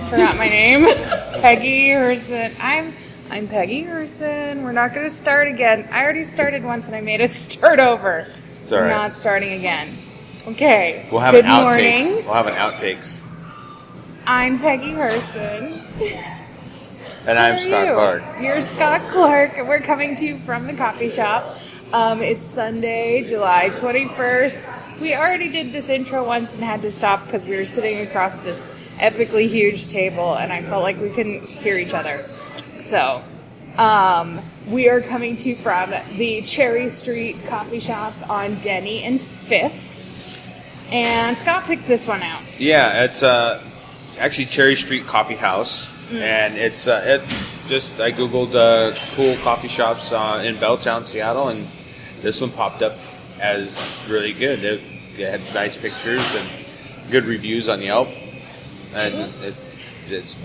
Forgot my name. Peggy Hurson. I'm Peggy Hurson. We're not going to start again. I already started once and I made us start over. It's all right. Not starting again. Okay. We'll have Good an outtakes. morning. We'll have an outtakes. I'm Peggy Hurson. And I'm Scott Clark. You're Scott Clark. We're coming to you from the coffee shop. It's Sunday, July 21st. We already did this intro once and had to stop because we were sitting across this epically huge table and I felt like we couldn't hear each other. So, we are coming to you from the Cherry Street coffee shop on Denny and 5th. And Scott picked this one out. Yeah, it's actually Cherry Street Coffee House. And it's I googled cool coffee shops in Belltown, Seattle, and this one popped up as really good. It had nice pictures and good reviews on Yelp, and it's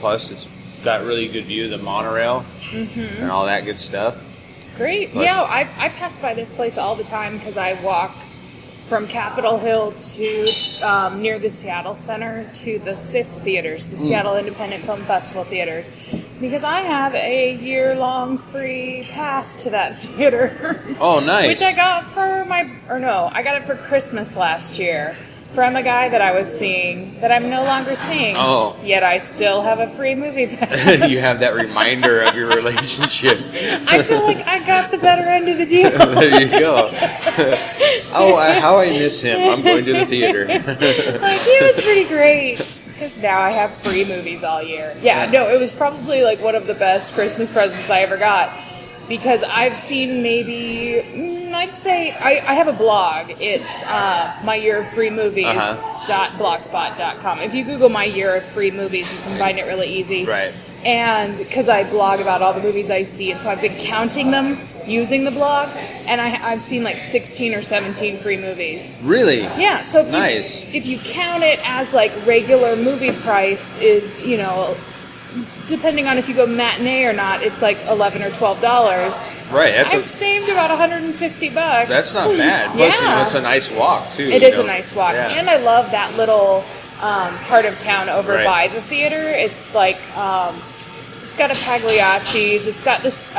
got really good view of the monorail and all that good stuff. Great. Plus, yeah, I pass by this place all the time because I walk from Capitol Hill to near the Seattle Center to the SIFF theaters, the Seattle Independent Film Festival theaters, because I have a year-long free pass to that theater. Oh, nice. Which I got I got it for Christmas last year from a guy that I was seeing that I'm no longer seeing. Oh. Yet I still have a free movie pass. You have that reminder of your relationship. I feel like I got the better end of the deal. There you go. How I miss him. I'm going to the theater. Like, he was pretty great. Because now I have free movies all year. Yeah, no, it was probably like one of the best Christmas presents I ever got. Because I've seen maybe, I'd say, I have a blog. It's myyearofreemovies.blogspot.com. If you Google My Year of Free Movies, you can find it really easy. Right. And because I blog about all the movies I see, and so I've been counting them using the blog, and I've seen like 16 or 17 free movies. Really? Yeah, so if you count it as like regular movie price is, depending on if you go matinee or not, it's like $11 or $12. Right. I've saved about $150. That's not bad. Plus, it's a nice walk too. It is a nice walk, yeah. and I love that little part of town over by the theater. It's like it's got a Pagliacci's. It's got this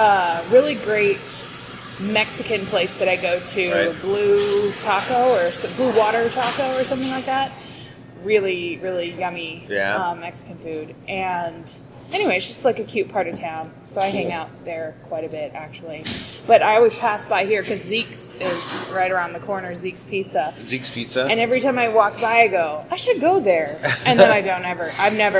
really great Mexican place that I go to, Blue Taco or Blue Water Taco or something like that. Really, really yummy Mexican food. And anyway, it's just like a cute part of town. So I hang out there quite a bit, actually. But I always pass by here because Zeke's is right around the corner, Zeke's Pizza. Zeke's Pizza? And every time I walk by, I go, I should go there. And then I don't ever.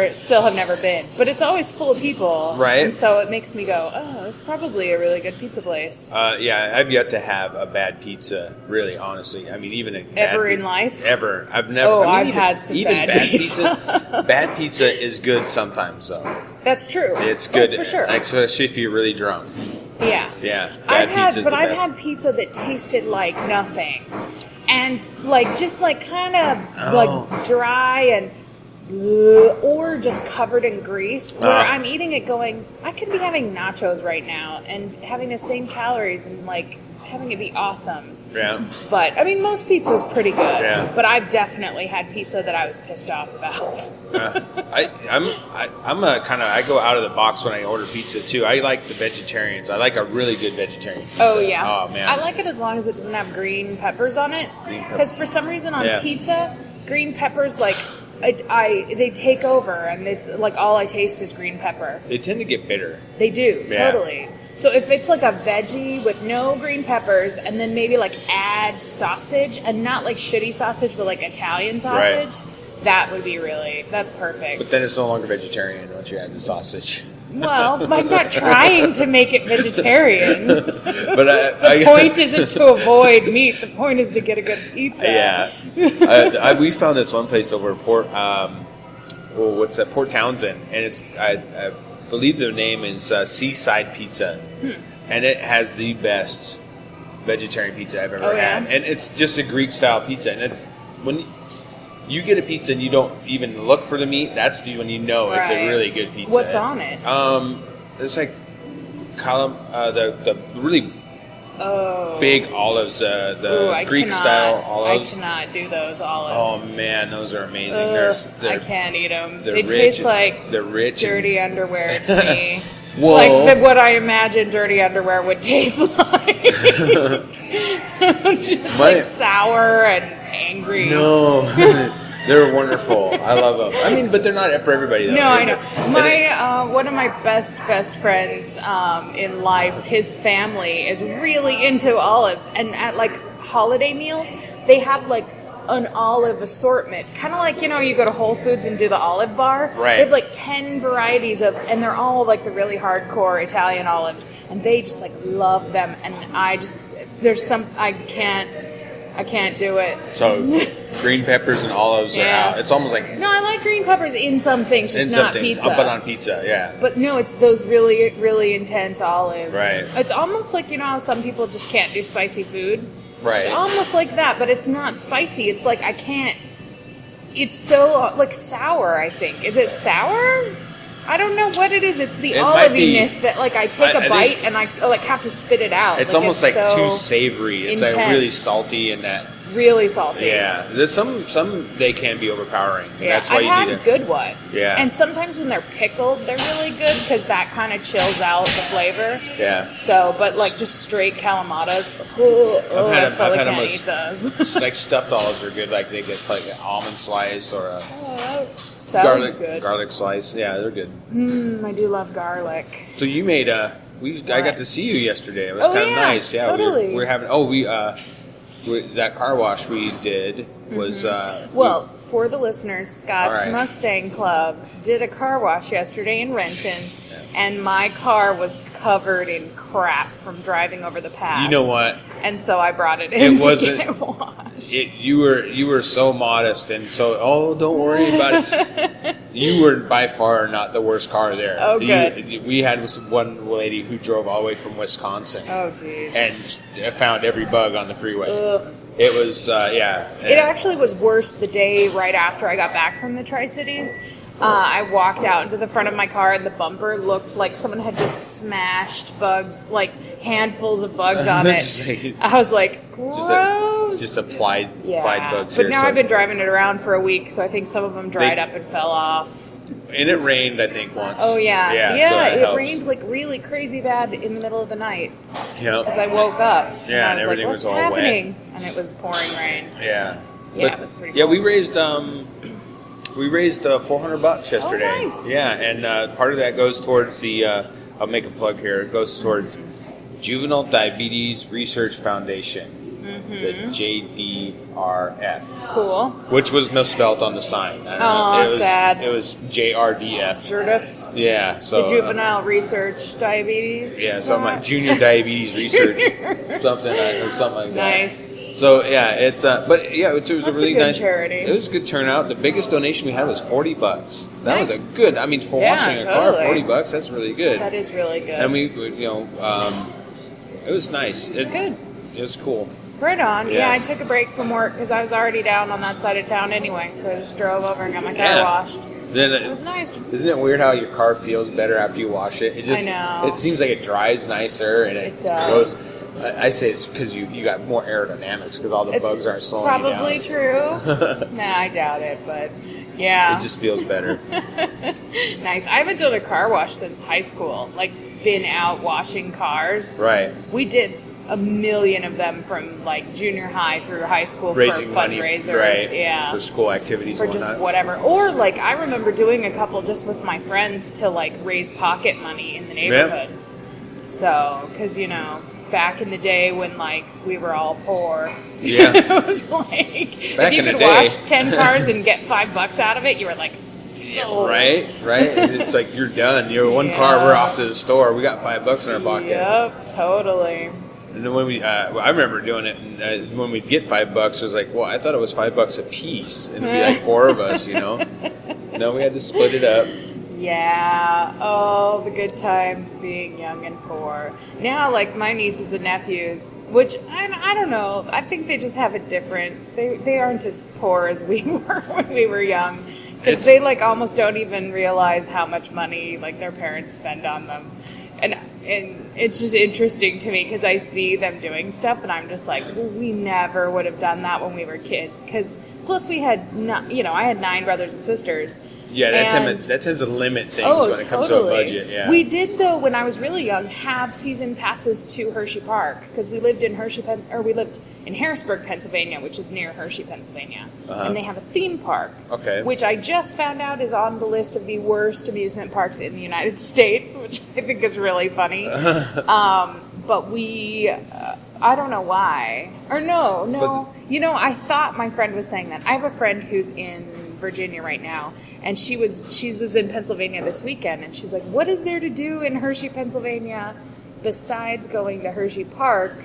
Still have never been. But it's always full of people. Right. And so it makes me go, oh, it's probably a really good pizza place. Yeah, I've yet to have a bad pizza, really, honestly. I mean, even a bad Ever pizza. in life? Ever. I've never. Oh, I've had some bad pizza. Bad pizza is good sometimes, though. That's true. It's good. Oh, for sure. Like, especially if you're really drunk. Yeah. Yeah. I've had pizza that tasted like nothing. And just kind of dry and or just covered in grease, where I'm eating it going, I could be having nachos right now and having the same calories and having it be awesome. Yeah. But I mean, most pizza's pretty good. Yeah. But I've definitely had pizza that I was pissed off about. I go out of the box when I order pizza too. I like the vegetarians. I like a really good vegetarian pizza. Oh yeah. Oh man. I like it as long as it doesn't have green peppers on it. Because for some reason on pizza, green peppers they take over, and it's like all I taste is green pepper. They tend to get bitter. They do, totally. So if it's like a veggie with no green peppers, and then maybe add sausage, and not shitty sausage, but Italian sausage, that would be that's perfect. But then it's no longer vegetarian once you add the sausage. Well, I'm not trying to make it vegetarian. But the point isn't to avoid meat. The point is to get a good pizza. Yeah. We found this one place over Port Townsend, and it's I believe their name is Seaside Pizza, and it has the best vegetarian pizza I've ever had. And it's just a Greek style pizza, and it's when you get a pizza and you don't even look for the meat, that's when you know it's a really good pizza. What's on it? There's the really big olives, the Greek style olives. I cannot do those olives. Oh man, those are amazing. I can't eat them. They taste like they're rich dirty underwear to me. Whoa. Like what I imagine dirty underwear would taste like. Just like sour and angry. No. They're wonderful. I love them. I mean, but they're not for everybody, though. No, I know. One of my best friends in life, his family is really into olives, and at like holiday meals, they have like an olive assortment, kind of like, you go to Whole Foods and do the olive bar. Right. They have like 10 varieties and they're all like the really hardcore Italian olives, and they just like love them. And I can't do it. So green peppers and olives are out. It's almost like... No, I like green peppers in some things, just not pizza. But on pizza, yeah. But no, it's those really, really intense olives. Right. It's almost like, how some people just can't do spicy food? Right. It's almost like that, but it's not spicy. It's like I can't... It's so, like, sour, I think. Is it sour? I don't know what it is. It's the oliviness that, like, I take a bite and I, like, have to spit it out. It's almost like too savory. It's intense. like really salty and that... Really salty. Yeah. There's some they can be overpowering. Yeah, That's why I've had good ones. Yeah. And sometimes when they're pickled, they're really good because that kind of chills out the flavor. Yeah. So, but like just straight calamatas, I totally can't eat those. Like stuffed olives are good. Like they get like an almond slice or a garlic slice. Yeah, they're good. I do love garlic. So you made I got to see you yesterday. It was kind of nice. Yeah, totally. We're having that car wash we did was for the listeners, Scott's Mustang Club did a car wash yesterday in Renton, and my car was covered in crap from driving over the pass. You know what? And so I brought it in to get it washed. You were so modest and so don't worry about it. You were by far not the worst car there. Oh, good. We had one lady who drove all the way from Wisconsin. Oh, jeez. And found every bug on the freeway. Ugh. It was, It actually was worse the day right after I got back from the Tri-Cities. I walked out into the front of my car and the bumper looked like someone had just smashed bugs, like handfuls of bugs on it. I was like, gross. Just applied bugs. But now I've been driving it around for a week, so I think some of them dried up and fell off. And it rained, I think, once. Oh, yeah. Yeah, so it rained like really crazy bad in the middle of the night. Yeah. Because I woke up. Yeah, and everything was all happening? wet. And it was pouring rain. Yeah. It was pretty cool. Yeah, we raised $400 yesterday. Oh, nice. Yeah, and part of that goes towards the, I'll make a plug here, it goes towards Juvenile Diabetes Research Foundation. The JDRF. Cool. Which was misspelled on the sign. Sad. It was JRDF. JRDF. Yeah. So the Juvenile Research Diabetes. Yeah, something like Junior Diabetes Research, something like that. Nice. So yeah, it was a really nice charity. It was a good turnout. The biggest donation we had was $40. That nice. was a good. I mean, for washing a car, $40. That's really good. That is really good. And we it was nice. Good. It was cool. Right on. Yeah, I took a break from work because I was already down on that side of town anyway, so I just drove over and got my car washed. Then it was nice. Isn't it weird how your car feels better after you wash it? I know. It seems like it dries nicer and it does. I say it's because you got more aerodynamics because all the bugs aren't slowing you down. Probably true. Nah, I doubt it, but yeah. It just feels better. Nice. I haven't done a car wash since high school. Like, been out washing cars. Right. We did a million of them from like junior high through high school raising for fundraisers, money, yeah, for school activities, for just whatever. Or like I remember doing a couple just with my friends to like raise pocket money in the neighborhood. Yeah. So, because back in the day when like we were all poor, it was like back if you could wash 10 cars and get $5 out of it, you were like. So right. It's like you're done. One car, we're off to the store. We got $5 in our pocket. Yep, totally. And then when I remember doing it, and when we'd get $5, it was like, well, I thought it was $5 a piece, and it'd be like 4 of us, No, we had to split it up. Yeah. Oh, the good times of being young and poor. Now, like my nieces and nephews, which I don't know, I think they just have it different. They aren't as poor as we were when we were young. Because they like almost don't even realize how much money like their parents spend on them. And it's just interesting to me because I see them doing stuff and I'm just like, well, we never would have done that when we were kids. Because plus we had, I had 9 brothers and sisters. Yeah, that tends to limit things when it comes to a budget. Yeah. We did, though, when I was really young, have season passes to Hershey Park because we lived in Harrisburg, Pennsylvania, which is near Hershey, Pennsylvania, and they have a theme park, which I just found out is on the list of the worst amusement parks in the United States, which I think is really funny. But we, I don't know why, or no. I thought my friend was saying that. I have a friend who's in Virginia right now. And she was in Pennsylvania this weekend, and she's like, what is there to do in Hershey, Pennsylvania, besides going to Hershey Park?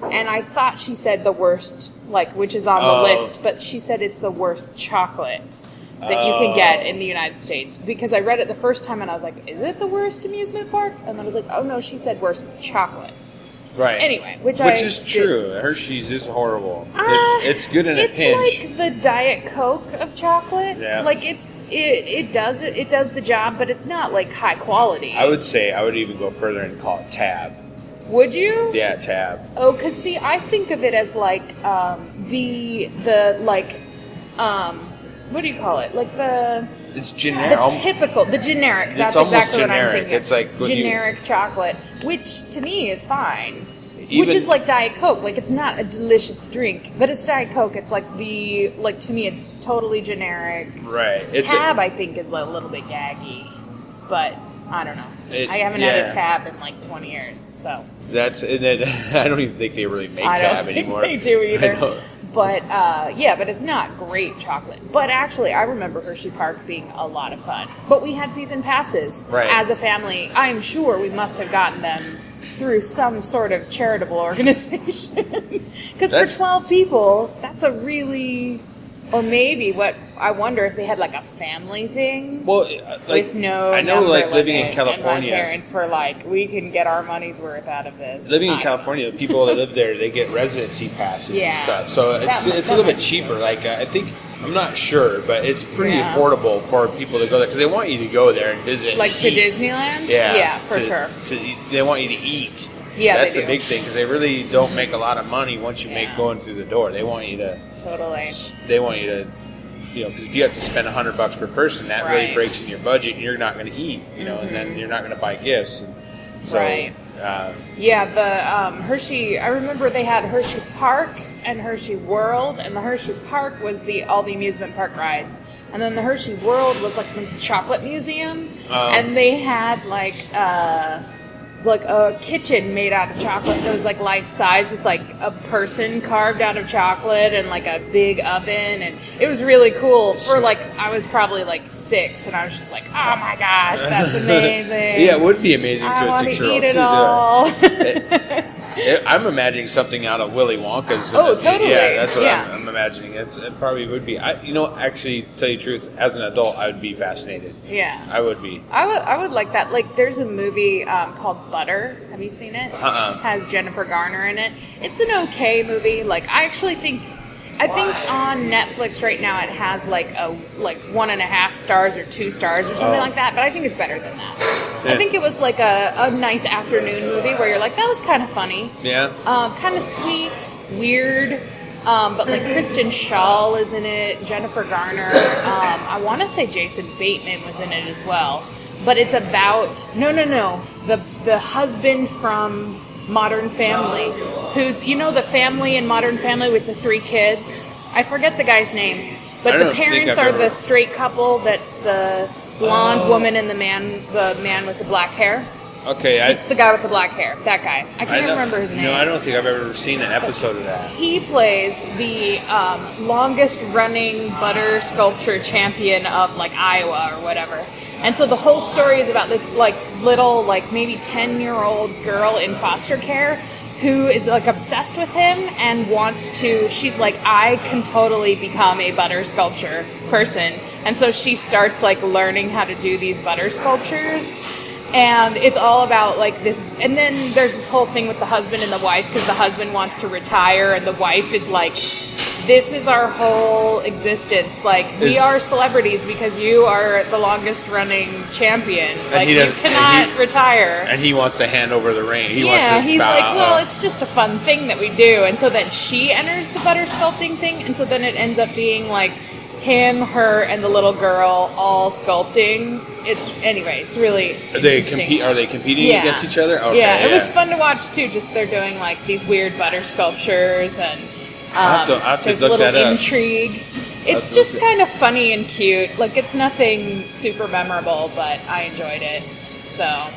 And I thought she said the worst, which is on the list, but she said it's the worst chocolate that you can get in the United States. Because I read it the first time, and I was like, is it the worst amusement park? And then I was like, oh, no, she said worst chocolate. Right. Anyway, which is true. Hershey's is horrible. It's good in a pinch. It's like the Diet Coke of chocolate. Yeah. It does the job, but it's not like high quality. I would say I would even go further and call it Tab. Would you? Yeah, Tab. Oh, because see, I think of it as what do you call it? It's generic. The generic. That's exactly what I'm thinking. It's like generic chocolate, which to me is fine. Which is like Diet Coke. It's not a delicious drink, but it's Diet Coke. It's to me, it's totally generic. Right. Tab, I think, is a little bit gaggy, but I don't know. I haven't had a Tab in 20 years, so. I don't even think they really make Tab anymore. I don't think they do either. But, but it's not great chocolate. But actually, I remember Hershey Park being a lot of fun. But we had season passes as a family. I'm sure we must have gotten them through some sort of charitable organization. Because for 12 people, that's a really... Or maybe I wonder if they had a family thing. Well, with no. I know, living in California, and my parents were like, "We can get our money's worth out of this." Living in California, people that live there, they get residency passes and stuff. So it's a little bit cheaper. I think I'm not sure, but it's pretty affordable for people to go there because they want you to go there and visit. To Disneyland. Yeah, for sure. They want you to eat. Yeah, that's the big thing because they really don't make a lot of money once you make going through the door. They want you to They want you to, because if you have to spend $100 per person, that really breaks in your budget, and you're not going to eat, and then you're not going to buy gifts. And so, the Hershey. I remember they had Hershey Park and Hershey World, and the Hershey Park was all the amusement park rides. And then the Hershey World was the chocolate museum, and they had a kitchen made out of chocolate that was life size with a person carved out of chocolate and a big oven, and it was really cool for I was probably 6 and I was just oh my gosh, that's amazing. Yeah, it would be amazing to a 6-year-old. Eat it all. I'm imagining something out of Willy Wonka's. Totally. Yeah, that's what I'm imagining. It probably would be. Actually, to tell you the truth, as an adult, I would be fascinated. Yeah. I would be. I would like that. There's a movie called Butter. Have you seen it? Has Jennifer Garner in it. It's an okay movie. I think on Netflix right now it has 1.5 stars or 2 stars or something like that, but I think it's better than that. Yeah. I think it was a nice afternoon movie where you're that was kind of funny. Yeah. Kind of sweet, weird, but Kristen Schaal is in it, Jennifer Garner. I want to say Jason Bateman was in it as well. But it's about the husband from Modern Family, who's the family in Modern Family with the 3 kids. I forget the guy's name, but the parents are the straight couple. That's the blonde woman and the man with the black hair. Okay, it's the guy with the black hair. That guy. I can't remember his name. No, I don't think I've ever seen an episode of that. He plays the longest running butter sculpture champion of Iowa or whatever. And so the whole story is about this little maybe 10-year-old girl in foster care who is obsessed with him and wants to. She's I can totally become a butter sculpture person, and so she starts learning how to do these butter sculptures. And it's all about this, and then there's this whole thing with the husband and the wife because the husband wants to retire and the wife is this is our whole existence. Like, we are celebrities because you are the longest running champion. Like, you cannot retire. And he wants to hand over the reign. He's like, well, it's just a fun thing that we do. And so then she enters the butter sculpting thing, and so then it ends up being like him, her, and the little girl all sculpting. It's really interesting. Are they competing against each other? Okay, it was fun to watch too. Just they're doing like these weird butter sculptures, and there's a little intrigue. It's just kind of funny and cute. Like, it's nothing super memorable, but I enjoyed it. So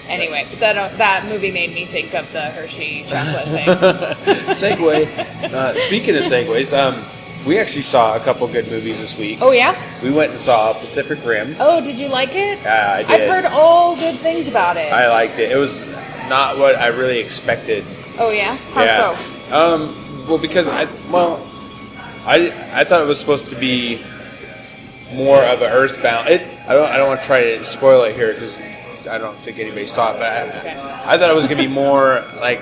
anyway, that movie made me think of the Hershey chocolate thing. Segue. Speaking of segues, we actually saw a couple good movies this week. Oh, yeah? We went and saw Pacific Rim. Oh, did you like it? Yeah, I did. I've heard all good things about it. I liked it. It was not what I really expected. Oh, yeah? How so? Well, because I thought it was supposed to be more of an Earthbound. I don't want to try to spoil it here because I don't think anybody saw it, but I thought it was going to be more like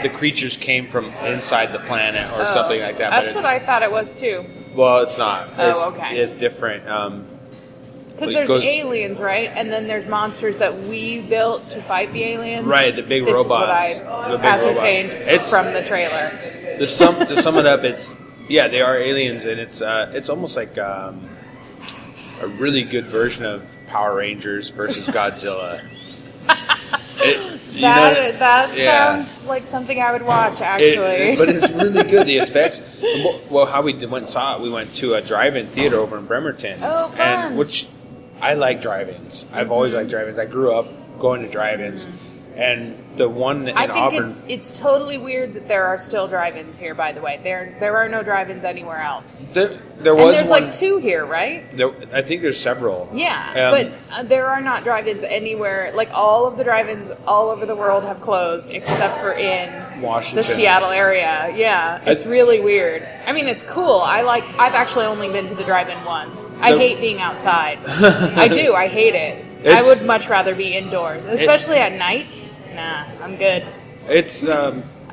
the creatures came from inside the planet or something like that. That's what I thought it was too. Well, it's not. Okay. It's different. Because there's aliens, right? And then there's monsters that we built to fight the aliens. Right, the big robots. This is what I ascertained from the trailer. To sum it up, they are aliens, and it's almost like a really good version of Power Rangers versus Godzilla. That sounds like something I would watch, actually. But it's really good. The effects. Well, how we went and saw it, we went to a drive-in theater over in Bremerton. Oh, fun. And which I like drive-ins. I've always liked drive-ins. I grew up going to drive-ins. And the one in Auburn... I think it's totally weird that there are still drive-ins here, by the way. There are no drive-ins anywhere else. There's like 2 here, right? I think there's several. Yeah, but there are not drive-ins anywhere. Like, all of the drive-ins all over the world have closed, except for in Washington. The Seattle area. Yeah, it's really weird. I mean, it's cool. I've actually only been to the drive-in once. I hate being outside. I do. I hate it. I would much rather be indoors, especially at night. Nah, I'm good.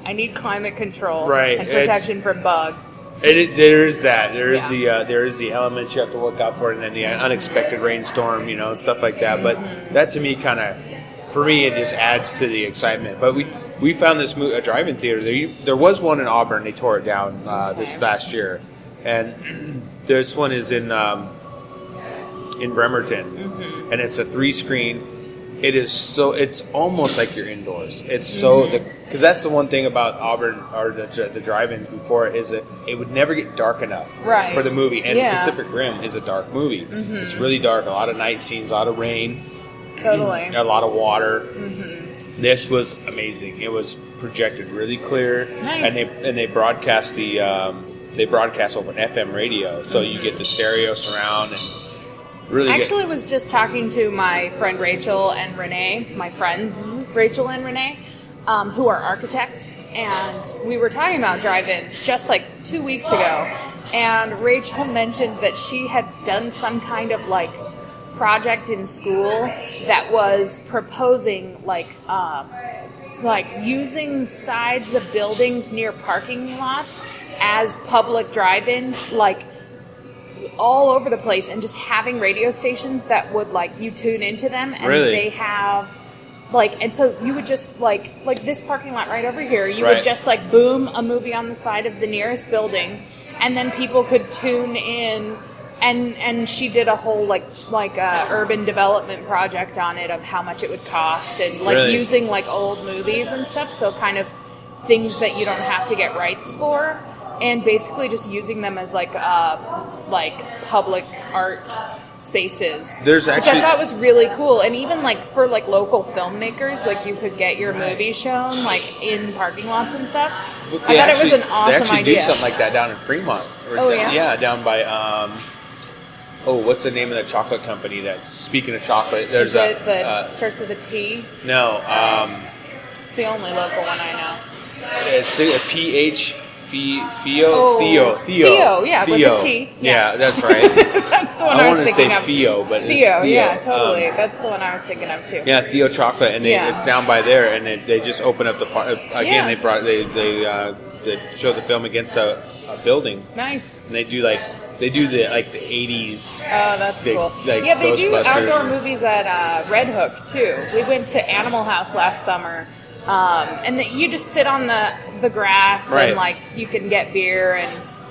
I need climate control and protection from bugs. There is that. There is the elements you have to look out for, and then the unexpected rainstorm, and stuff like that. But that to me for me, it just adds to the excitement. But we found this a drive-in theater. There was one in Auburn. They tore it down this last year, and this one is in Bremerton, and it's a 3-screen. It's almost like you're indoors. It's because that's the one thing about Auburn or the drive-ins before is that it would never get dark enough for the movie. And Pacific Rim is a dark movie. It's really dark. A lot of night scenes, a lot of rain, totally, a lot of water. This was amazing. It was projected really clear, nice. and they broadcast over FM radio, so you get the stereo surround and. Really Actually, was just talking to my friend Rachel and Renee, my friends Rachel and Renee, who are architects, and we were talking about drive-ins just like 2 weeks ago, and Rachel mentioned that she had done some kind of like project in school that was proposing like using sides of buildings near parking lots as public drive-ins, like all over the place, and just having radio stations that would like you tune into them, and they have like, and so you would just like this parking lot right over here, you would just like boom a movie on the side of the nearest building, and then people could tune in, and she did a whole like urban development project on it of how much it would cost, and like using like old movies and stuff, so kind of things that you don't have to get rights for. And basically just using them as like public art spaces. Which I thought was really cool. And even like for like local filmmakers, like you could get your movie shown like in parking lots and stuff. I thought it was an awesome idea. They actually do something like that down in Fremont. Yeah, down by what's the name of the chocolate company that, speaking of chocolate, there's starts with a T? No. It's the only local one I know. It's a PH Theo, yeah, with a T. Yeah, that's right. That's the one I was thinking of. Theo, but it's Theo, yeah, totally. That's the one I was thinking of too. Yeah, Theo Chocolate, and it's down by there, and they just opened up the again. they show the film against a building. Nice. And they do the 80s. Oh, that's cool. Like yeah, they do Ghostbusters. outdoor movies at Red Hook too. We went to Animal House last summer, and you just sit on the grass Right. and like you can get beer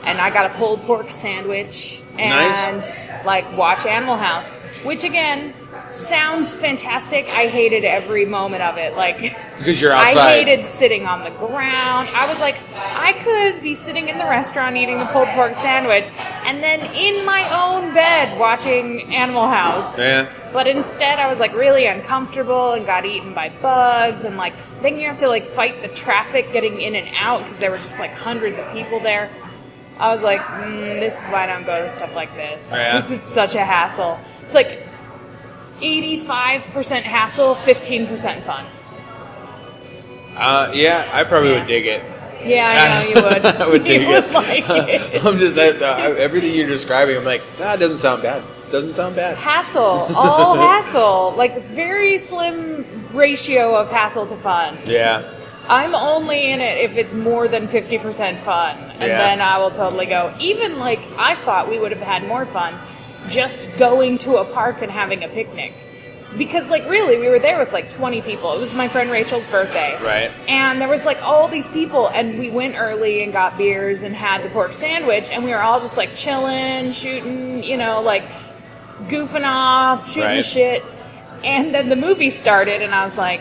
and I got a pulled pork sandwich and like watch Animal House, which again sounds fantastic. I hated every moment of it. Like Because you're outside. I hated sitting on the ground. I was like, I could be sitting in the restaurant eating the pulled pork sandwich and then in my own bed watching Animal House. Yeah. But instead I was like really uncomfortable and got eaten by bugs and like then you have to like fight the traffic getting in and out because there were just like hundreds of people there. I was like, this is why I don't go to stuff like this. Because it's such a hassle. It's like 85% hassle, 15% fun. Yeah, I probably would dig it. Yeah, I know you would. I would dig you it. would like it. I'm just everything you're describing. I'm like, it doesn't sound bad. Doesn't sound bad. Hassle, all hassle. Like very slim ratio of hassle to fun. Yeah. I'm only in it if it's more than 50% fun, and then I will totally go. Even like I thought we would have had more fun just going to a park and having a picnic. Because like really we were there with like 20 people. It was my friend Rachel's birthday. Right. And there was like all these people and we went early and got beers and had the pork sandwich and we were all just like chilling, shooting, like goofing off, shooting the shit. And then the movie started and I was like,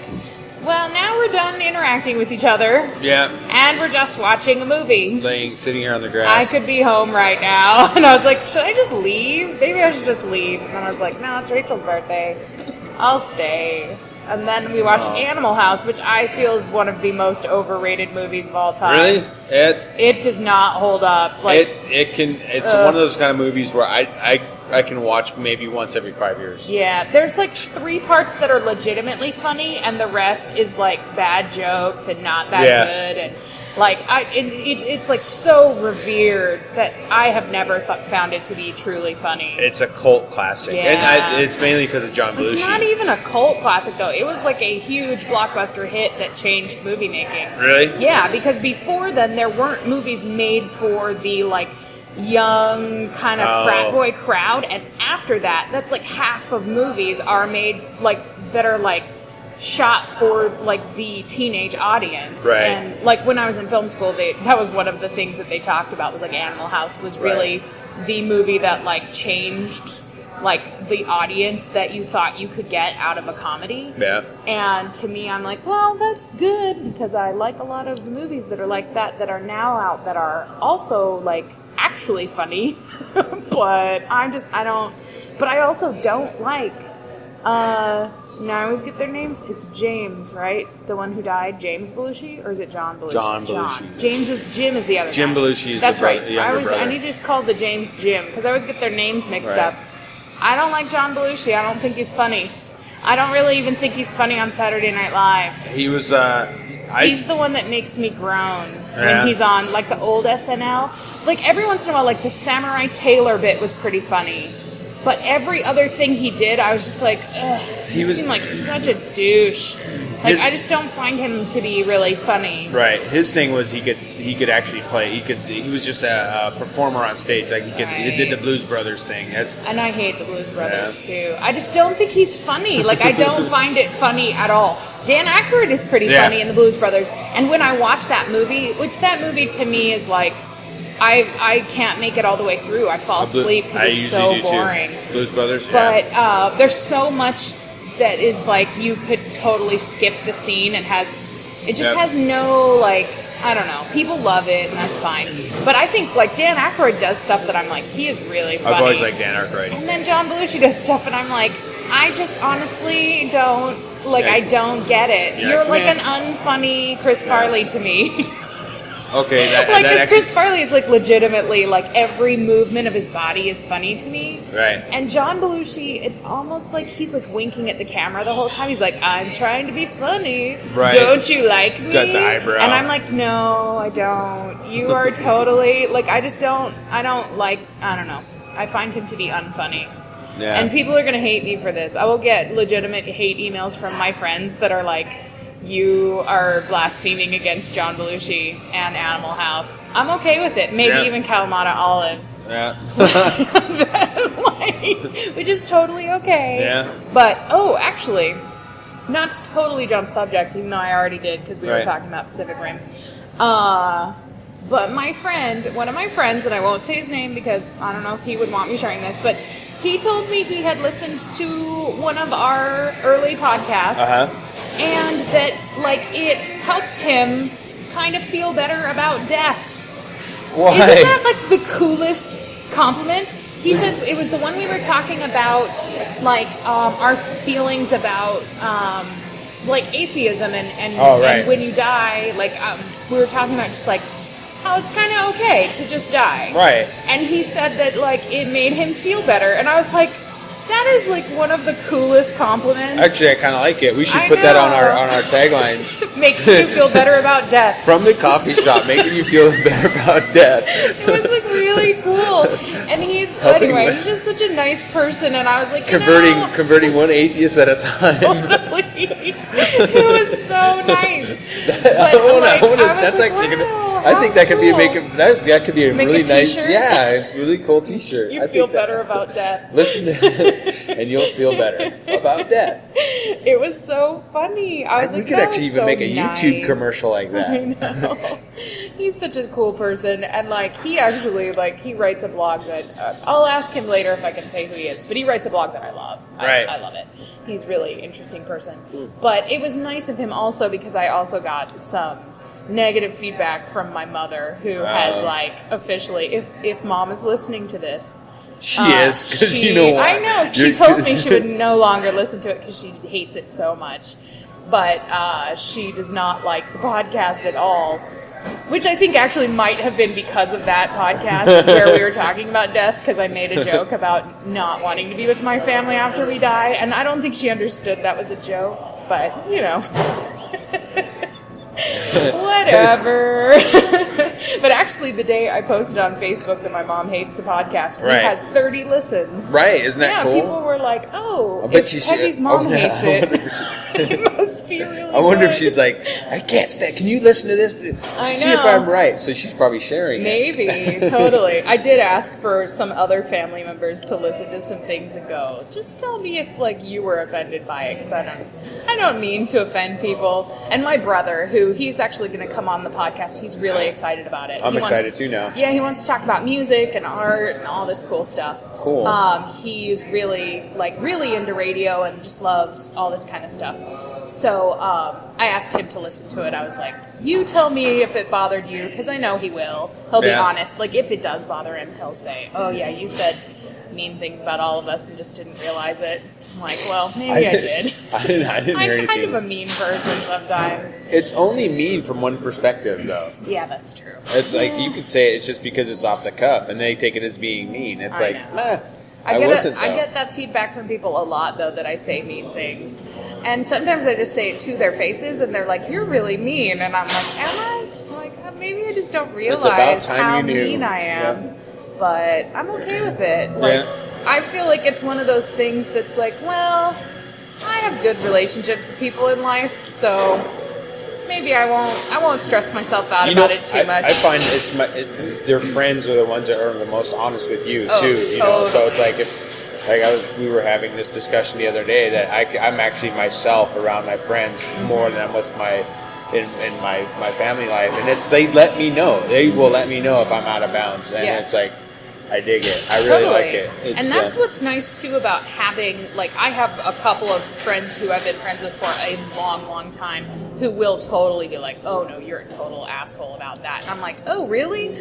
well, now we're done interacting with each other. Yeah. And we're just watching a movie. Sitting here on the grass. I could be home right now. And I was like, should I just leave? Maybe I should just leave. And then I was like, no, it's Rachel's birthday. I'll stay. And then we watched Animal House, which I feel is one of the most overrated movies of all time. Really? It does not hold up. Like it's one of those kind of movies where I can watch maybe once every 5 years. Yeah, there's like 3 parts that are legitimately funny, and the rest is like bad jokes and not that good. And like it's like so revered that I have never found it to be truly funny. It's a cult classic, and it's mainly because of John Belushi. It's not even a cult classic though. It was like a huge blockbuster hit that changed movie making. Really? Yeah, because before then there weren't movies made for the like young kind of frat boy crowd, and after that that's like half of movies are made like that are like shot for like the teenage audience. Right. And like when I was in film school that was one of the things that they talked about was like Animal House was really the movie that like changed like the audience that you thought you could get out of a comedy. Yeah. And to me, I'm like, well, that's good because I like a lot of the movies that are like that are now out that are also like actually funny. But I also don't like, now I always get their names. It's James, right? The one who died, James Belushi, or is it John Belushi? John Belushi. Jim is the other Jim guy. Belushi is That's the right. younger brother. I need to just call the James Jim because I always get their names mixed up. I don't like John Belushi. I don't think he's funny. I don't really even think he's funny on Saturday Night Live. He was. He's the one that makes me groan when he's on like the old SNL. Like every once in a while, like the Samurai Taylor bit was pretty funny. But every other thing he did, I was just like, ugh, he seemed like such a douche. Like I just don't find him to be really funny. Right. His thing was he could actually play. He was just a performer on stage. Like he did the Blues Brothers thing. And I hate the Blues Brothers too. I just don't think he's funny. Like I don't find it funny at all. Dan Aykroyd is pretty funny in the Blues Brothers. And when I watch that movie, which that movie to me is like, I can't make it all the way through. I fall asleep because it's so boring. Blues Brothers, but there's so much that is like you could totally skip the scene and it just has no like, I don't know. People love it and that's fine. But I think like Dan Aykroyd does stuff that I'm like, he is really funny. I've always liked Dan Aykroyd. And then John Belushi does stuff and I'm like, I just honestly don't I don't get it. You're like an unfunny Chris Farley to me. Okay, because Chris Farley is like legitimately like every movement of his body is funny to me. Right. And John Belushi, it's almost like he's like winking at the camera the whole time. He's like, I'm trying to be funny. Right. Don't you like me? Got the eyebrow. And I'm like, no, I don't. You are totally like I don't know. I find him to be unfunny. Yeah. And people are gonna hate me for this. I will get legitimate hate emails from my friends that are like, you are blaspheming against John Belushi and Animal House. I'm okay with it. Maybe even Kalamata Olives. Yeah. Which is totally okay. Yeah. But, actually, not to totally jump subjects, even though I already did because we were talking about Pacific Rim. But my friend, one of my friends, and I won't say his name because I don't know if he would want me sharing this, but he told me he had listened to one of our early podcasts and that, like, it helped him kind of feel better about death. Why? Isn't that, like, the coolest compliment? He said it was the one we were talking about, like, our feelings about, like, atheism and when you die, like, we were talking about just, like, how it's kind of okay to just die. Right. And he said that, like, it made him feel better. And I was like, that is, like, one of the coolest compliments. Actually, I kind of like it. We should put that on our tagline. Making you feel better about death. From the coffee shop, making you feel better about death. It was, like, really cool. And he's just such a nice person. And I was like, converting one atheist at a time. Totally. It was so nice. I think that could be that could be a really nice, really cool T-shirt. You feel better about death. Listen to it, and you'll feel better about death. It was so funny. I was like, we could actually even make a YouTube commercial like that. I know. He's such a cool person, and like he actually he writes a blog that I'll ask him later if I can say who he is. But he writes a blog that I love. I love it. He's a really interesting person. But it was nice of him also because I also got some negative feedback from my mother who has officially, if mom is listening to this, she is, because you know what? I know, she told me she would no longer listen to it because she hates it so much, but she does not like the podcast at all, which I think actually might have been because of that podcast where we were talking about death, because I made a joke about not wanting to be with my family after we die, and I don't think she understood that was a joke, but you know. Whatever. But actually, the day I posted on Facebook that my mom hates the podcast, we had 30 listens. Right, isn't that cool? Yeah, people were like, if Peggy's mom hates it, it must be really I wonder if she's like, I can't stand. Can you listen to this? I know. See if I'm right. So she's probably sharing Maybe, totally. I did ask for some other family members to listen to some things and go, just tell me if you were offended by it, because I don't mean to offend people. And my brother, he's actually going to come on the podcast, he's really excited about it. I'm excited too now. Yeah, he wants to talk about music and art and all this cool stuff. Cool. He's really into radio and just loves all this kind of stuff. So I asked him to listen to it. I was like, you tell me if it bothered you, because I know he will. He'll be honest. Like, if it does bother him, he'll say, oh yeah, you said mean things about all of us and just didn't realize it. I'm like, well, maybe I did. I didn't hear anything. I'm kind of a mean person sometimes. It's only mean from one perspective, though. Yeah, that's true. It's like, you could say it's just because it's off the cuff, and they take it as being mean. It's I get that feedback from people a lot, though, that I say mean things. And sometimes I just say it to their faces, and they're like, you're really mean. And I'm like, am I? I'm like, maybe I just don't realize how mean I am. Yeah. But I'm okay with it. I feel like it's one of those things that's like, well, I have good relationships with people in life, so maybe I won't stress myself out about it too much. I find their friends are the ones that are the most honest with you too. Totally. You know, so it's like we were having this discussion the other day that I'm actually myself around my friends more than I'm with in my family life, and they let me know. They will let me know if I'm out of bounds, and it's like, I dig it. I really like it. And that's what's nice, too, about having, I have a couple of friends who I've been friends with for a long, long time who will totally be like, oh, no, you're a total asshole about that. And I'm like, oh, really?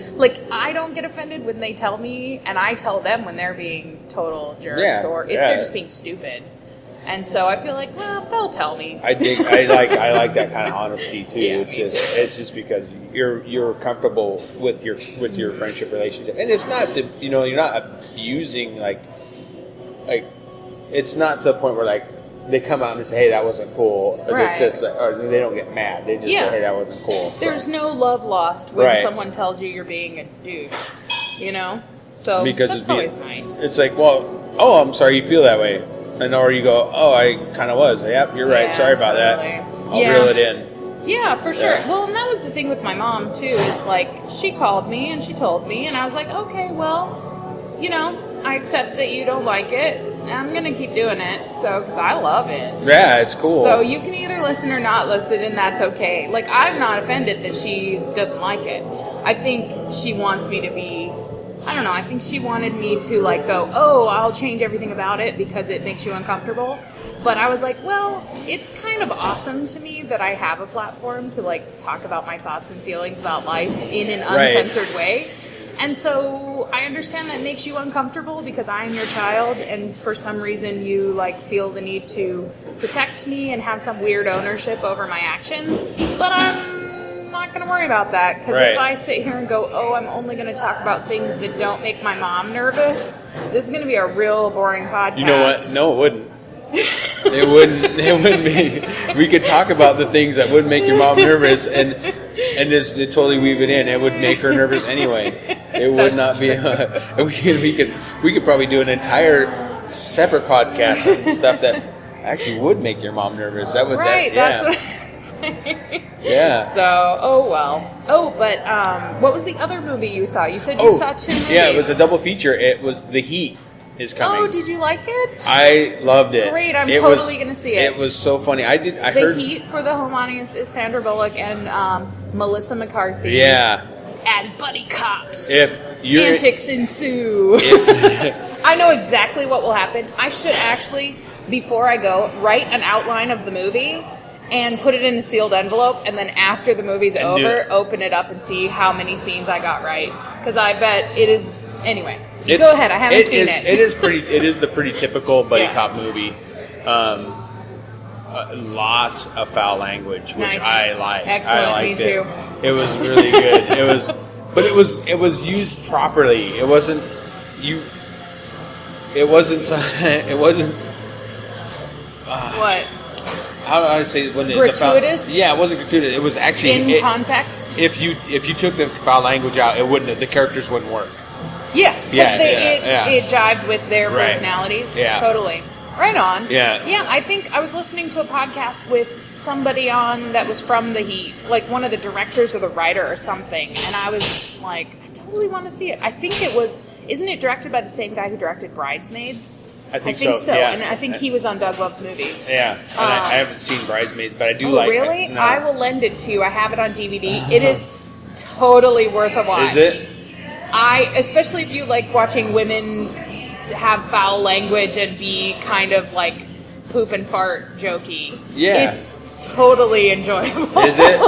I don't get offended when they tell me, and I tell them when they're being total jerks or if they're just being stupid. And so I feel like, well, they'll tell me. I like that kind of honesty too. Yeah, it's just because you're comfortable with your friendship relationship, and it's not you're not abusing it's not to the point where they come out and say, hey, that wasn't cool. Right. It's just, or they don't get mad. They just say, hey, that wasn't cool. There's no love lost when someone tells you you're being a douche. You know, so because that's always nice. It's like, well, I'm sorry you feel that way. Or you go, oh, I kind of was. Yep, you're right. Sorry about that. I'll reel it in. Yeah, for sure. Yeah. Well, and that was the thing with my mom, too, is, like, she called me and she told me, and I was like, okay, well, you know, I accept that you don't like it. I'm going to keep doing it, because I love it. Yeah, it's cool. So you can either listen or not listen, and that's okay. Like, I'm not offended that she doesn't like it. I think she wants me to be, I don't know, I think she wanted me to, like, go, oh, I'll change everything about it because it makes you uncomfortable. But I was like, well, it's kind of awesome to me that I have a platform to, like, talk about my thoughts and feelings about life in an uncensored way. And so I understand that makes you uncomfortable because I am your child, and for some reason you, like, feel the need to protect me and have some weird ownership over my actions. But I'm not going to worry about that, because if I sit here and go, oh, I'm only going to talk about things that don't make my mom nervous, this is going to be a real boring podcast. You know what? No, it wouldn't. It wouldn't be. We could talk about the things that would make your mom nervous, and just totally weave it in. It would make her nervous anyway. It would not be. We could probably do an entire separate podcast on stuff that actually would make your mom nervous. That was That's what I'm saying. Yeah. So, oh well. Oh, but what was the other movie you saw? You said you saw 2 movies. Yeah, it was a double feature. It was The Heat is coming. Oh, did you like it? I loved it. Great, I'm totally going to see it. It was so funny. I heard The Heat, for the home audience, is Sandra Bullock and Melissa McCarthy. Yeah. As buddy cops. Antics ensue. I know exactly what will happen. I should actually, before I go, write an outline of the movie and put it in a sealed envelope, and then after the movie's over, open it up and see how many scenes I got right. Because I bet it is... Anyway. Go ahead. I haven't seen it. It is the pretty typical buddy cop movie. Lots of foul language, which I like. Excellent. I liked Me too. It was really good. But it was used properly. It wasn't. What? How do I say when gratuitous? It wasn't gratuitous. It was actually in context. If you took the foul language out, the characters wouldn't work. Yeah, because it jived with their personalities. Yeah. Totally. Right on. Yeah. Yeah, I think I was listening to a podcast with somebody on that was from The Heat, like one of the directors or the writer or something, and I was like, I totally want to see it. I think it was, isn't it directed by the same guy who directed Bridesmaids? I think so. Yeah. And I think he was on Doug Loves Movies. Yeah, and I haven't seen Bridesmaids, but I do like it. Really? No. I will lend it to you. I have it on DVD. It is totally worth a watch. Is it? Especially if you like watching women have foul language and be kind of like poop and fart jokey. Yeah. It's totally enjoyable. Is it?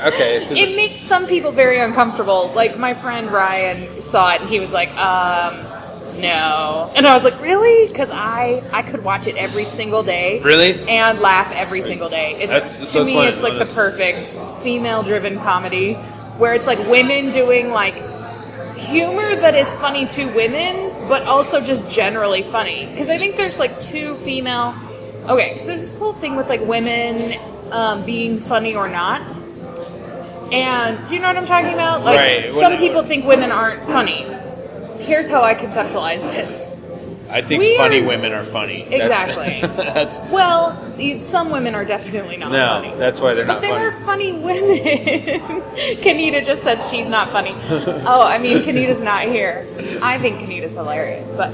Okay. It makes some people very uncomfortable. Like my friend Ryan saw it and he was like, no. And I was like, really? Because I could watch it every single day. Really? And laugh every single day. It's like the perfect female-driven comedy where it's like women doing like humor that is funny to women, but also just generally funny. Because I think there's like 2 female... Okay, so there's this whole thing with like women being funny or not. And do you know what I'm talking about? Like some people think women aren't funny. Here's how I conceptualize this. I think funny women are funny. Exactly. Well, some women are definitely not funny. No, that's why they're not funny. But there are funny women. Kanita just said she's not funny. Oh, I mean, Kanita's not here. I think Kanita's hilarious. But,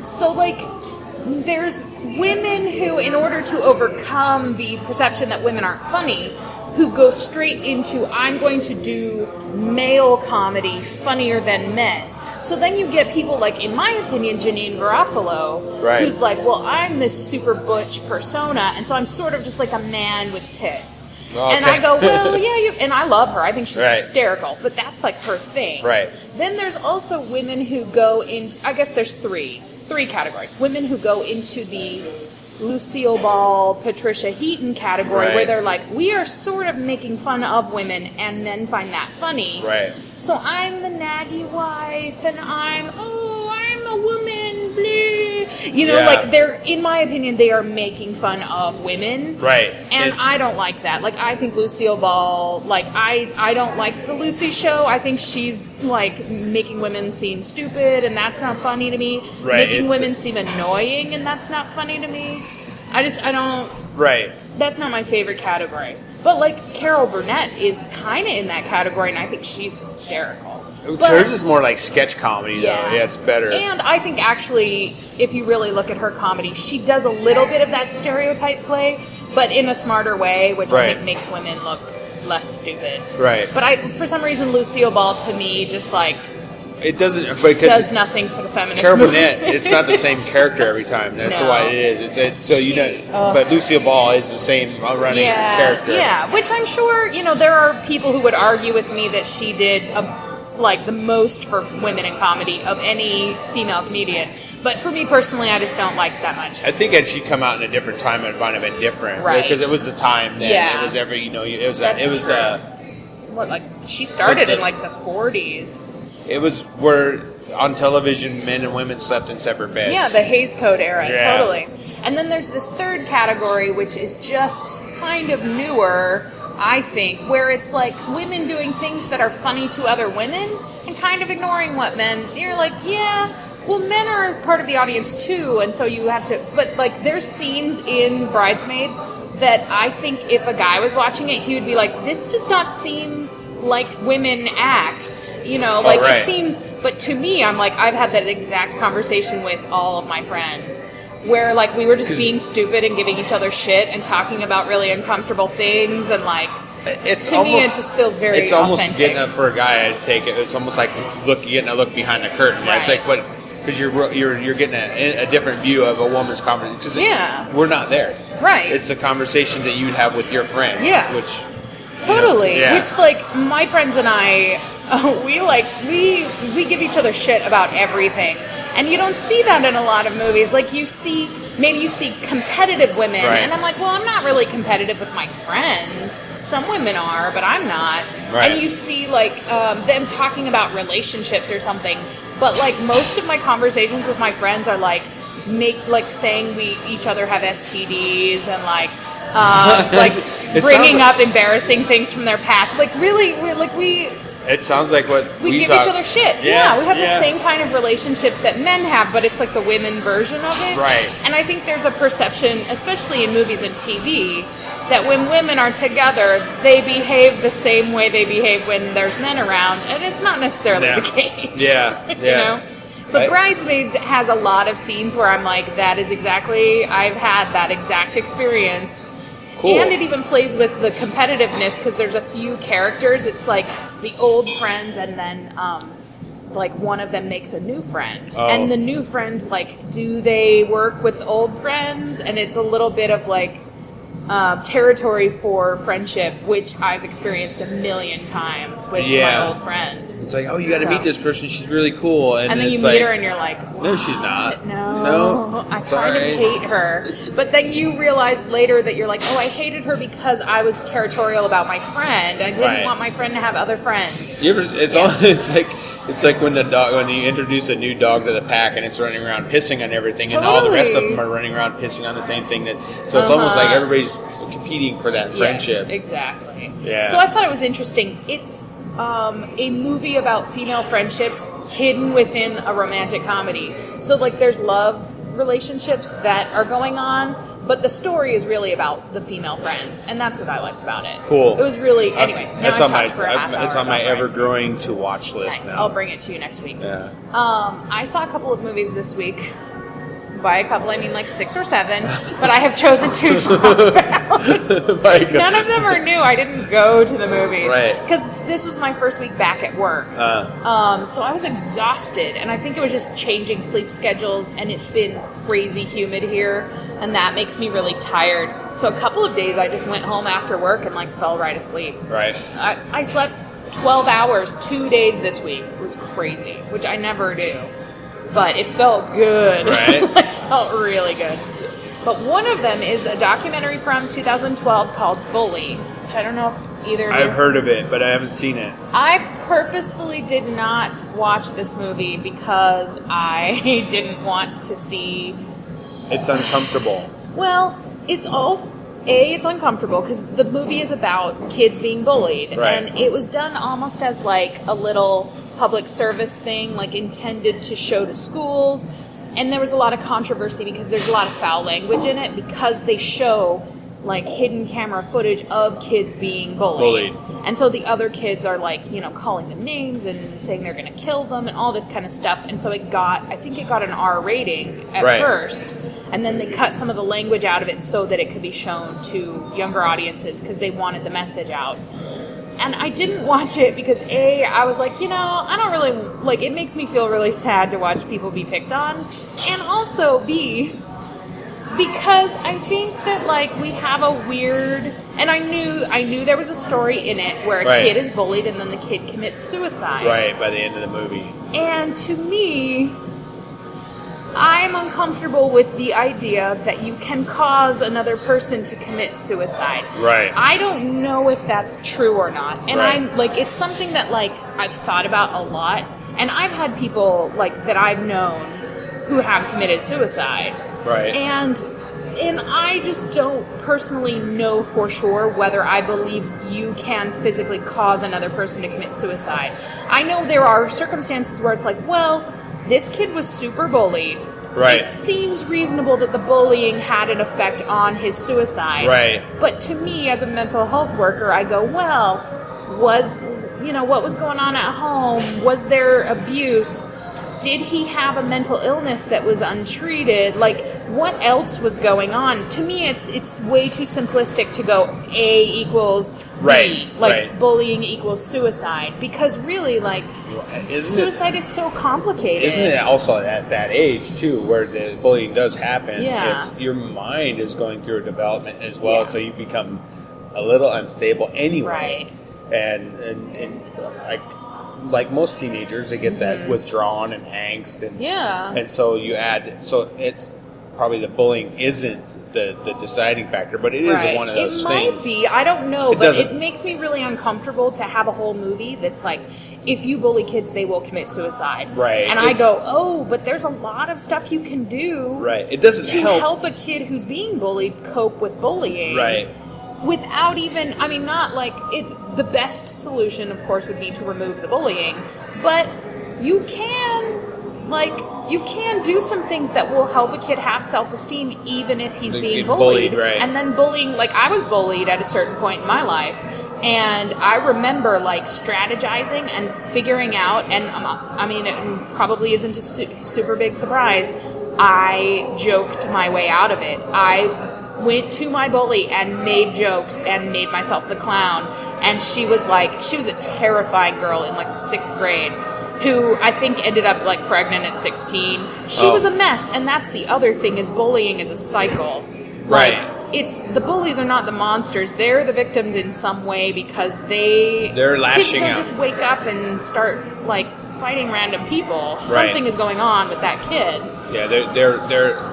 so, like, there's women who, in order to overcome the perception that women aren't funny, who go straight into, I'm going to do male comedy funnier than men. So then you get people like, in my opinion, Janine Garofalo, who's like, well, I'm this super butch persona, and so I'm sort of just like a man with tits. Okay. And I go, well, yeah, and I love her. I think she's hysterical, but that's like her thing. Right. Then there's also women who go into, I guess there's three categories. Women who go into the Lucille Ball, Patricia Heaton category, where they're like, we are sort of making fun of women, and men find that funny. Right. So I'm the naggy wife, and I'm a woman, blah. You know, like, they're, in my opinion, they are making fun of women. Right. And I don't like that. Like, I think Lucille Ball, like, I don't like the Lucy show. I think she's, like, making women seem stupid, and that's not funny to me. Right. Making women seem annoying, and that's not funny to me. I don't Right. That's not my favorite category. But, like, Carol Burnett is kind of in that category, and I think she's hysterical. But, hers is more like sketch comedy, though. Yeah, it's better. And I think, actually, if you really look at her comedy, she does a little bit of that stereotype play, but in a smarter way, which I think makes women look less stupid. Right. But for some reason, Lucille Ball, to me, just, like... It doesn't... Because does nothing for the feminist Carol movement. Burnett, it's not the same character every time. That's why it is. It's so you know... But Lucille Ball is the same running character. Yeah, which I'm sure, there are people who would argue with me that she did, the most for women in comedy of any female comedian. But for me personally, I just don't like that much. I think had she come out in a different time, it might have been different. Right. Because it was the time then. Yeah. It was she started in, the 40s. It was where on television, men and women slept in separate beds. Yeah, the Hays Code era, totally. And then there's this third category, which is just kind of newer, I think, where it's like women doing things that are funny to other women and kind of ignoring what men. You're like, yeah, well, men are part of the audience too, and so you have to. But there's scenes in Bridesmaids that I think if a guy was watching it, he would be like, this does not seem like women act, it seems, but to me, I'm like, I've had that exact conversation with all of my friends, where, we were just being stupid and giving each other shit and talking about really uncomfortable things, and, it's to almost, me, it just feels very it's almost authentic. getting up for a guy to take it. It's almost like getting a look behind the curtain. Right? It's like what... Because you're getting a different view of a woman's conversation. Because we're not there. Right. It's a conversation that you'd have with your friend. Yeah. Which... Totally. Which, my friends and I, we give each other shit about everything. And you don't see that in a lot of movies. You see competitive women. Right. And I'm like, well, I'm not really competitive with my friends. Some women are, but I'm not. Right. And you see, them talking about relationships or something. But, most of my conversations with my friends are, saying we each other have STDs and, bringing up embarrassing things from their past. It sounds like what we give each other shit. Yeah, we have the same kind of relationships that men have, but it's the women version of it. Right. And I think there's a perception, especially in movies and TV, that when women are together, they behave the same way they behave when there's men around, and it's not necessarily the case. Yeah. But Bridesmaids has a lot of scenes where I'm like, I've had that exact experience. Cool. And it even plays with the competitiveness, because there's a few characters. It's the old friends, and then one of them makes a new friend. Oh. And the new friends, do they work with the old friends? And it's a little bit of territory for friendship, which I've experienced a million times with my old friends. It's like, oh, you got to meet this person. She's really cool. And then you meet her and you're like, no, she's not. No, I kind of hate her. But then you realize later that you're like, oh, I hated her because I was territorial about my friend. I didn't want my friend to have other friends. It's like when you introduce a new dog to the pack and it's running around pissing on everything, and all the rest of them are running around pissing on the same thing. So it's almost like everybody's competing for that friendship. Yes, exactly. Yeah. So I thought it was interesting. It's a movie about female friendships hidden within a romantic comedy. So there's love relationships that are going on, but the story is really about the female friends, and that's what I liked about it. Cool. It was really It's on my ever-growing to-watch list now. I'll bring it to you next week. Yeah. I saw a couple of movies this week. By a couple, I mean 6 or 7, but I have chosen 2 to talk about. None of them are new. I didn't go to the movies. Right. Because this was my first week back at work. So I was exhausted, and I think it was just changing sleep schedules, and it's been crazy humid here, and that makes me really tired. So a couple of days I just went home after work and fell right asleep. Right. I slept 12 hours 2 days this week. It was crazy, which I never do. But it felt good. Right. It felt really good. But one of them is a documentary from 2012 called Bully, which I don't know if either of you... I've heard of it, but I haven't seen it. I purposefully did not watch this movie because I didn't want to see... It's uncomfortable. Well, it's also... it's uncomfortable because the movie is about kids being bullied. Right. And it was done almost as a little public service thing, intended to show to schools. And there was a lot of controversy because there's a lot of foul language in it, because they show like hidden camera footage of kids being bullied. And so the other kids are like, you know, calling them names and saying they're going to kill them and all this kind of stuff. And so I think it got an R rating at first. And then they cut some of the language out of it so that it could be shown to younger audiences because they wanted the message out. And I didn't watch it because A, I was like, you know, I don't really, like, it makes me feel really sad to watch people be picked on. And also B, because I think that, like, we have a weird, and I knew there was a story in it where a kid is bullied and then the kid commits suicide. Right, by the end of the movie. And to me, I'm uncomfortable with the idea that you can cause another person to commit suicide. Right. I don't know if that's true or not. And I'm like, it's something that like I've thought about a lot. And I've had people like that I've known who have committed suicide. Right. And I just don't personally know for sure whether I believe you can physically cause another person to commit suicide. I know there are circumstances where it's like, well, this kid was super bullied. Right. It seems reasonable that the bullying had an effect on his suicide. Right. But to me, as a mental health worker, I go, well, what was going on at home? Was there abuse? Did he have a mental illness that was untreated? Like, what else was going on? To me, it's way too simplistic to go A equals B. Like, bullying equals suicide. Because really, like, suicide is so complicated. Isn't it also at that age, too, where the bullying does happen? Yeah. Your mind is going through a development as well, so you become a little unstable anyway. Right. And like most teenagers, they get that withdrawn and angst, and so it's probably the bullying isn't the deciding factor, but it is one of those things. It might be, I don't know, but it makes me really uncomfortable to have a whole movie that's like, if you bully kids, they will commit suicide. Right. And I go, oh, but there's a lot of stuff you can do. Right. It doesn't to help a kid who's being bullied cope with bullying. Right. Without even, I mean, not like, it's the best solution, of course, would be to remove the bullying, but you can do some things that will help a kid have self-esteem even if he's being bullied. Right. And then bullying, like, I was bullied at a certain point in my life, and I remember, like, strategizing and figuring out, and I mean, it probably isn't a super big surprise, I joked my way out of it. I went to my bully and made jokes and made myself the clown. And she was a terrifying girl in like the 6th grade who I think ended up like pregnant at 16. She was a mess. And that's the other thing, is bullying is a cycle. Right. Like, the bullies are not the monsters. They're the victims in some way because they're lashing kids don't just wake up and start like fighting random people. Right. Something is going on with that kid. Yeah,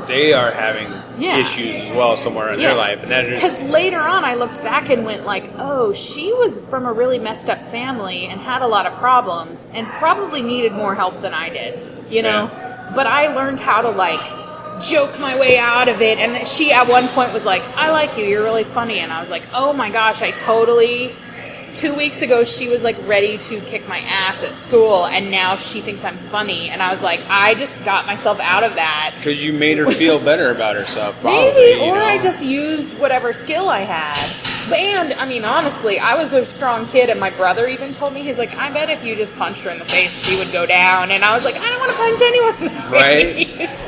they are having issues as well somewhere in their life, and that is because later on I looked back and went like, oh, she was from a really messed up family and had a lot of problems and probably needed more help than I did, you know. Yeah. But I learned how to like joke my way out of it, and she at one point was like, I like you, you're really funny, and I was like, oh my gosh, 2 weeks ago, she was, like, ready to kick my ass at school, and now she thinks I'm funny. And I was like, I just got myself out of that. Because you made her feel better about herself, probably. Maybe, or I just used whatever skill I had. And, I mean, honestly, I was a strong kid, and my brother even told me, he's like, I bet if you just punched her in the face, she would go down. And I was like, I don't want to punch anyone in the face. Right?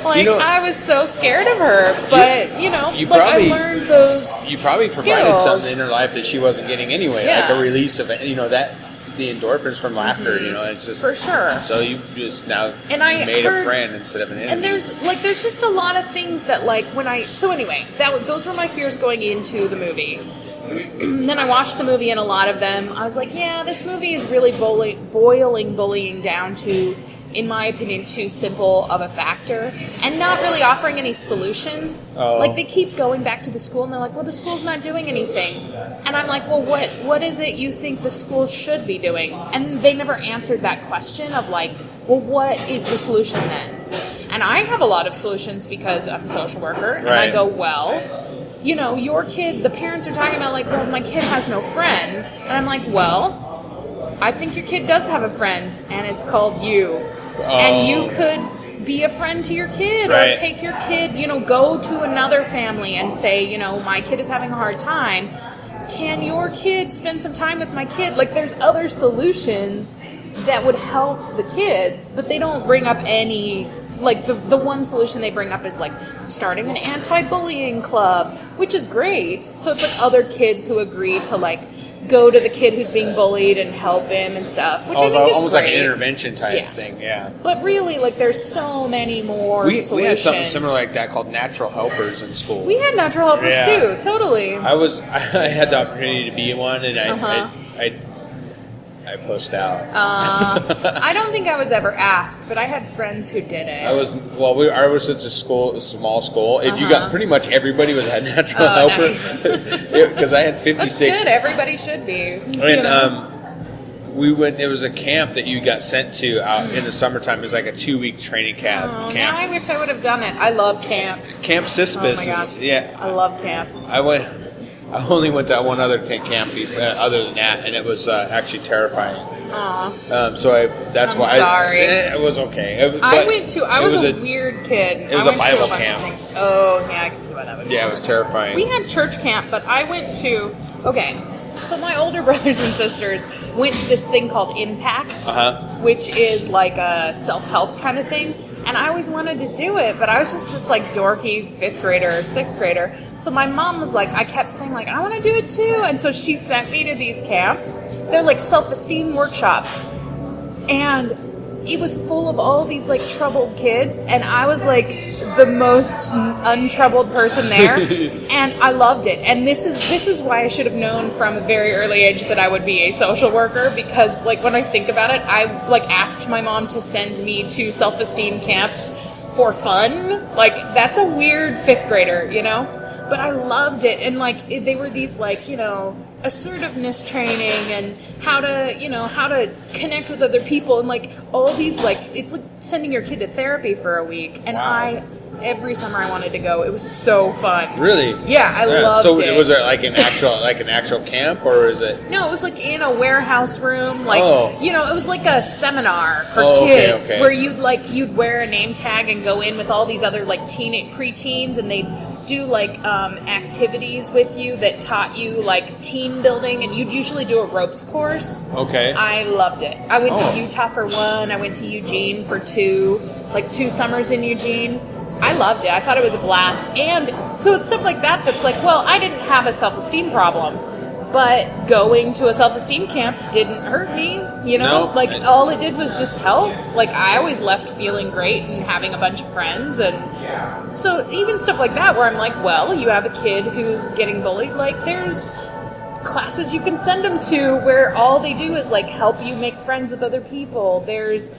Like, I was so scared of her, but, I learned those You probably provided something in her life that she wasn't getting anyway, like a release of, the endorphins from laughter, it's just... For sure. So you just now made a friend instead of an enemy. And there's just a lot of things that, like, so anyway, those were my fears going into the movie. Then I watched the movie, and a lot of them, I was like, yeah, this movie is really boiling bullying down to, in my opinion, too simple of a factor, and not really offering any solutions. Like, they keep going back to the school, and they're like, well, the school's not doing anything. And I'm like, well, what is it you think the school should be doing? And they never answered that question of, like, well, what is the solution then? And I have a lot of solutions because I'm a social worker, and I go, well, your kid, the parents are talking about, like, well, my kid has no friends. And I'm like, well, I think your kid does have a friend, and it's called you. And you could be a friend to your kid, right. or take your kid, go to another family and say, my kid is having a hard time. Can your kid spend some time with my kid? Like, there's other solutions that would help the kids, but they don't bring up any, like, the one solution they bring up is, like, starting an anti-bullying club, which is great. So it's, like, other kids who agree to, like, go to the kid who's being bullied and help him and stuff, which I think is almost great. like an intervention type thing, yeah. But really, like, there's so many more solutions. We had something similar like that called natural helpers in school. We had natural helpers too, totally. I had the opportunity to be one, and I pushed out. I don't think I was ever asked, but I had friends who did it. I was such a small school. If you got pretty much everybody was a natural helper, because I had 56. That's good. Everybody should be. And we went. It was a camp that you got sent to out in the summertime. It was like a 2-week training camp. Now I wish I would have done it. I love camps. Camp Sispis. Oh my gosh. Yeah, I love camps. I only went to one other camp other than that, and it was actually terrifying. That's why. Sorry. It was okay. I was a weird kid. It was a Bible camp. Oh, yeah, I can see why that would be. Yeah, it was terrifying. We had church camp, but I went to. Okay, so my older brothers and sisters went to this thing called Impact, which is like a self-help kind of thing. And I always wanted to do it, but I was just this, like, dorky 5th grader or 6th grader. So my mom was like, I kept saying, like, I want to do it too. And so she sent me to these camps. They're, like, self-esteem workshops. And it was full of all these, like, troubled kids. And I was, like, the most untroubled person there. And I loved it. And this is why I should have known from a very early age that I would be a social worker. Because, like, when I think about it, I, like, asked my mom to send me to self-esteem camps for fun. Like, that's a weird 5th grader, But I loved it. And, like, they were these, like, assertiveness training and how to connect with other people and, like, all these, like, it's like sending your kid to therapy for a week. And every summer I wanted to go. It was so fun. Really? Yeah, I loved it. So was it like an actual camp, or is it? No, it was like in a warehouse room. Like, it was like a seminar for kids where you'd wear a name tag and go in with all these other, like, preteens, and they'd do, like, activities with you that taught you, like, team building, and you'd usually do a ropes course. Okay. I loved it. I went to Utah for 1. I went to Eugene for 2. Like, 2 summers in Eugene. I loved it. I thought it was a blast. And so it's stuff like that that's like, well, I didn't have a self-esteem problem, but going to a self-esteem camp didn't hurt me, No, like, all it did was just help. Like, I always left feeling great and having a bunch of friends. And so even stuff like that where I'm like, well, you have a kid who's getting bullied, like, there's classes you can send them to where all they do is, like, help you make friends with other people. There's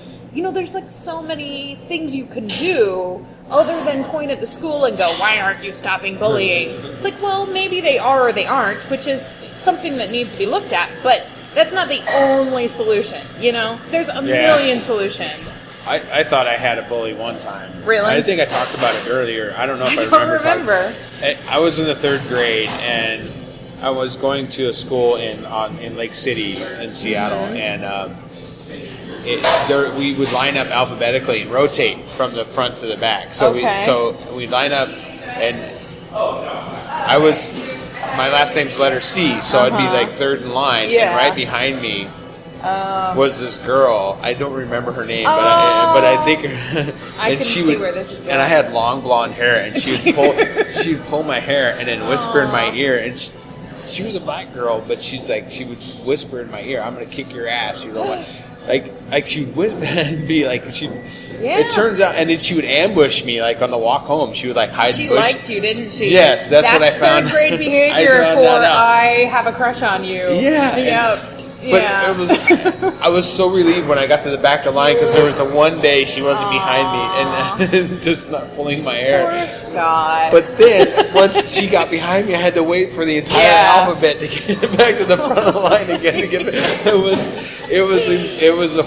like so many things you can do other than point at the school and go, why aren't you stopping bullying? It's like, well, maybe they are or they aren't, which is something that needs to be looked at, but that's not the only solution, There's a million solutions. I thought I had a bully one time. Really? I think I talked about it earlier. I don't know if I remember. I was in the 3rd grade, and I was going to a school in Lake City in Seattle, and we would line up alphabetically and rotate from the front to the back. So we line up, and my last name's letter C, so I'd be like 3rd in line, and right behind me was this girl. I don't remember her name, but I think her. I can see where this is going. And I had long blonde hair, and she'd pull my hair and then whisper in my ear, and she was a black girl, but she would whisper in my ear, "I'm gonna kick your ass," Like she would be like It turns out, and then she would ambush me like on the walk home. She would like hide. She liked you, didn't she? Yes, that's what I found. That's 3rd grade behavior I have a crush on you. Yeah. Yep. But it was, I was so relieved when I got to the back of the line because there was a one day she wasn't behind me and just not pulling my hair. Poor Scott. But then once she got behind me, I had to wait for the entire alphabet to get back to the front of the line again. It was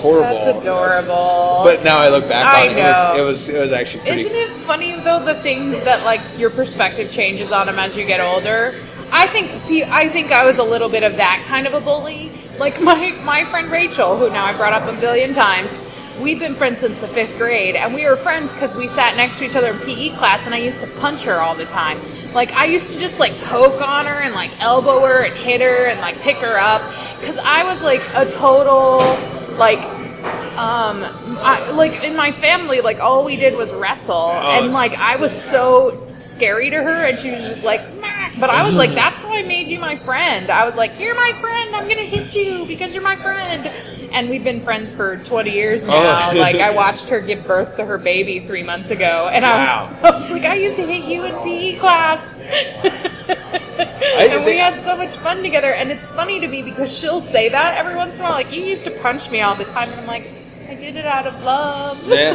horrible. That's adorable. But now I look back on it, it was actually pretty. Isn't it funny though, the things that like your perspective changes on them as you get older? I think I was a little bit of that kind of a bully. Like my friend Rachel, who now I brought up a billion times, we've been friends since the 5th grade, and we were friends because we sat next to each other in PE class, and I used to punch her all the time. Like, I used to just, like, poke on her and, like, elbow her and hit her and, like, pick her up, because I was, like, a total, like, like, in my family, like, all we did was wrestle, and, like, I was so scary to her, and she was just like, nah. But I was like, that's how I made you my friend. I was like, you're my friend, I'm gonna hit you because you're my friend. And we've been friends for 20 years now. Like, I watched her give birth to her baby 3 months ago, and I was like, I used to hit you in PE class. And we had so much fun together, and it's funny to me because she'll say that every once in a while, like, you used to punch me all the time, and I'm like, I did it out of love. Yeah.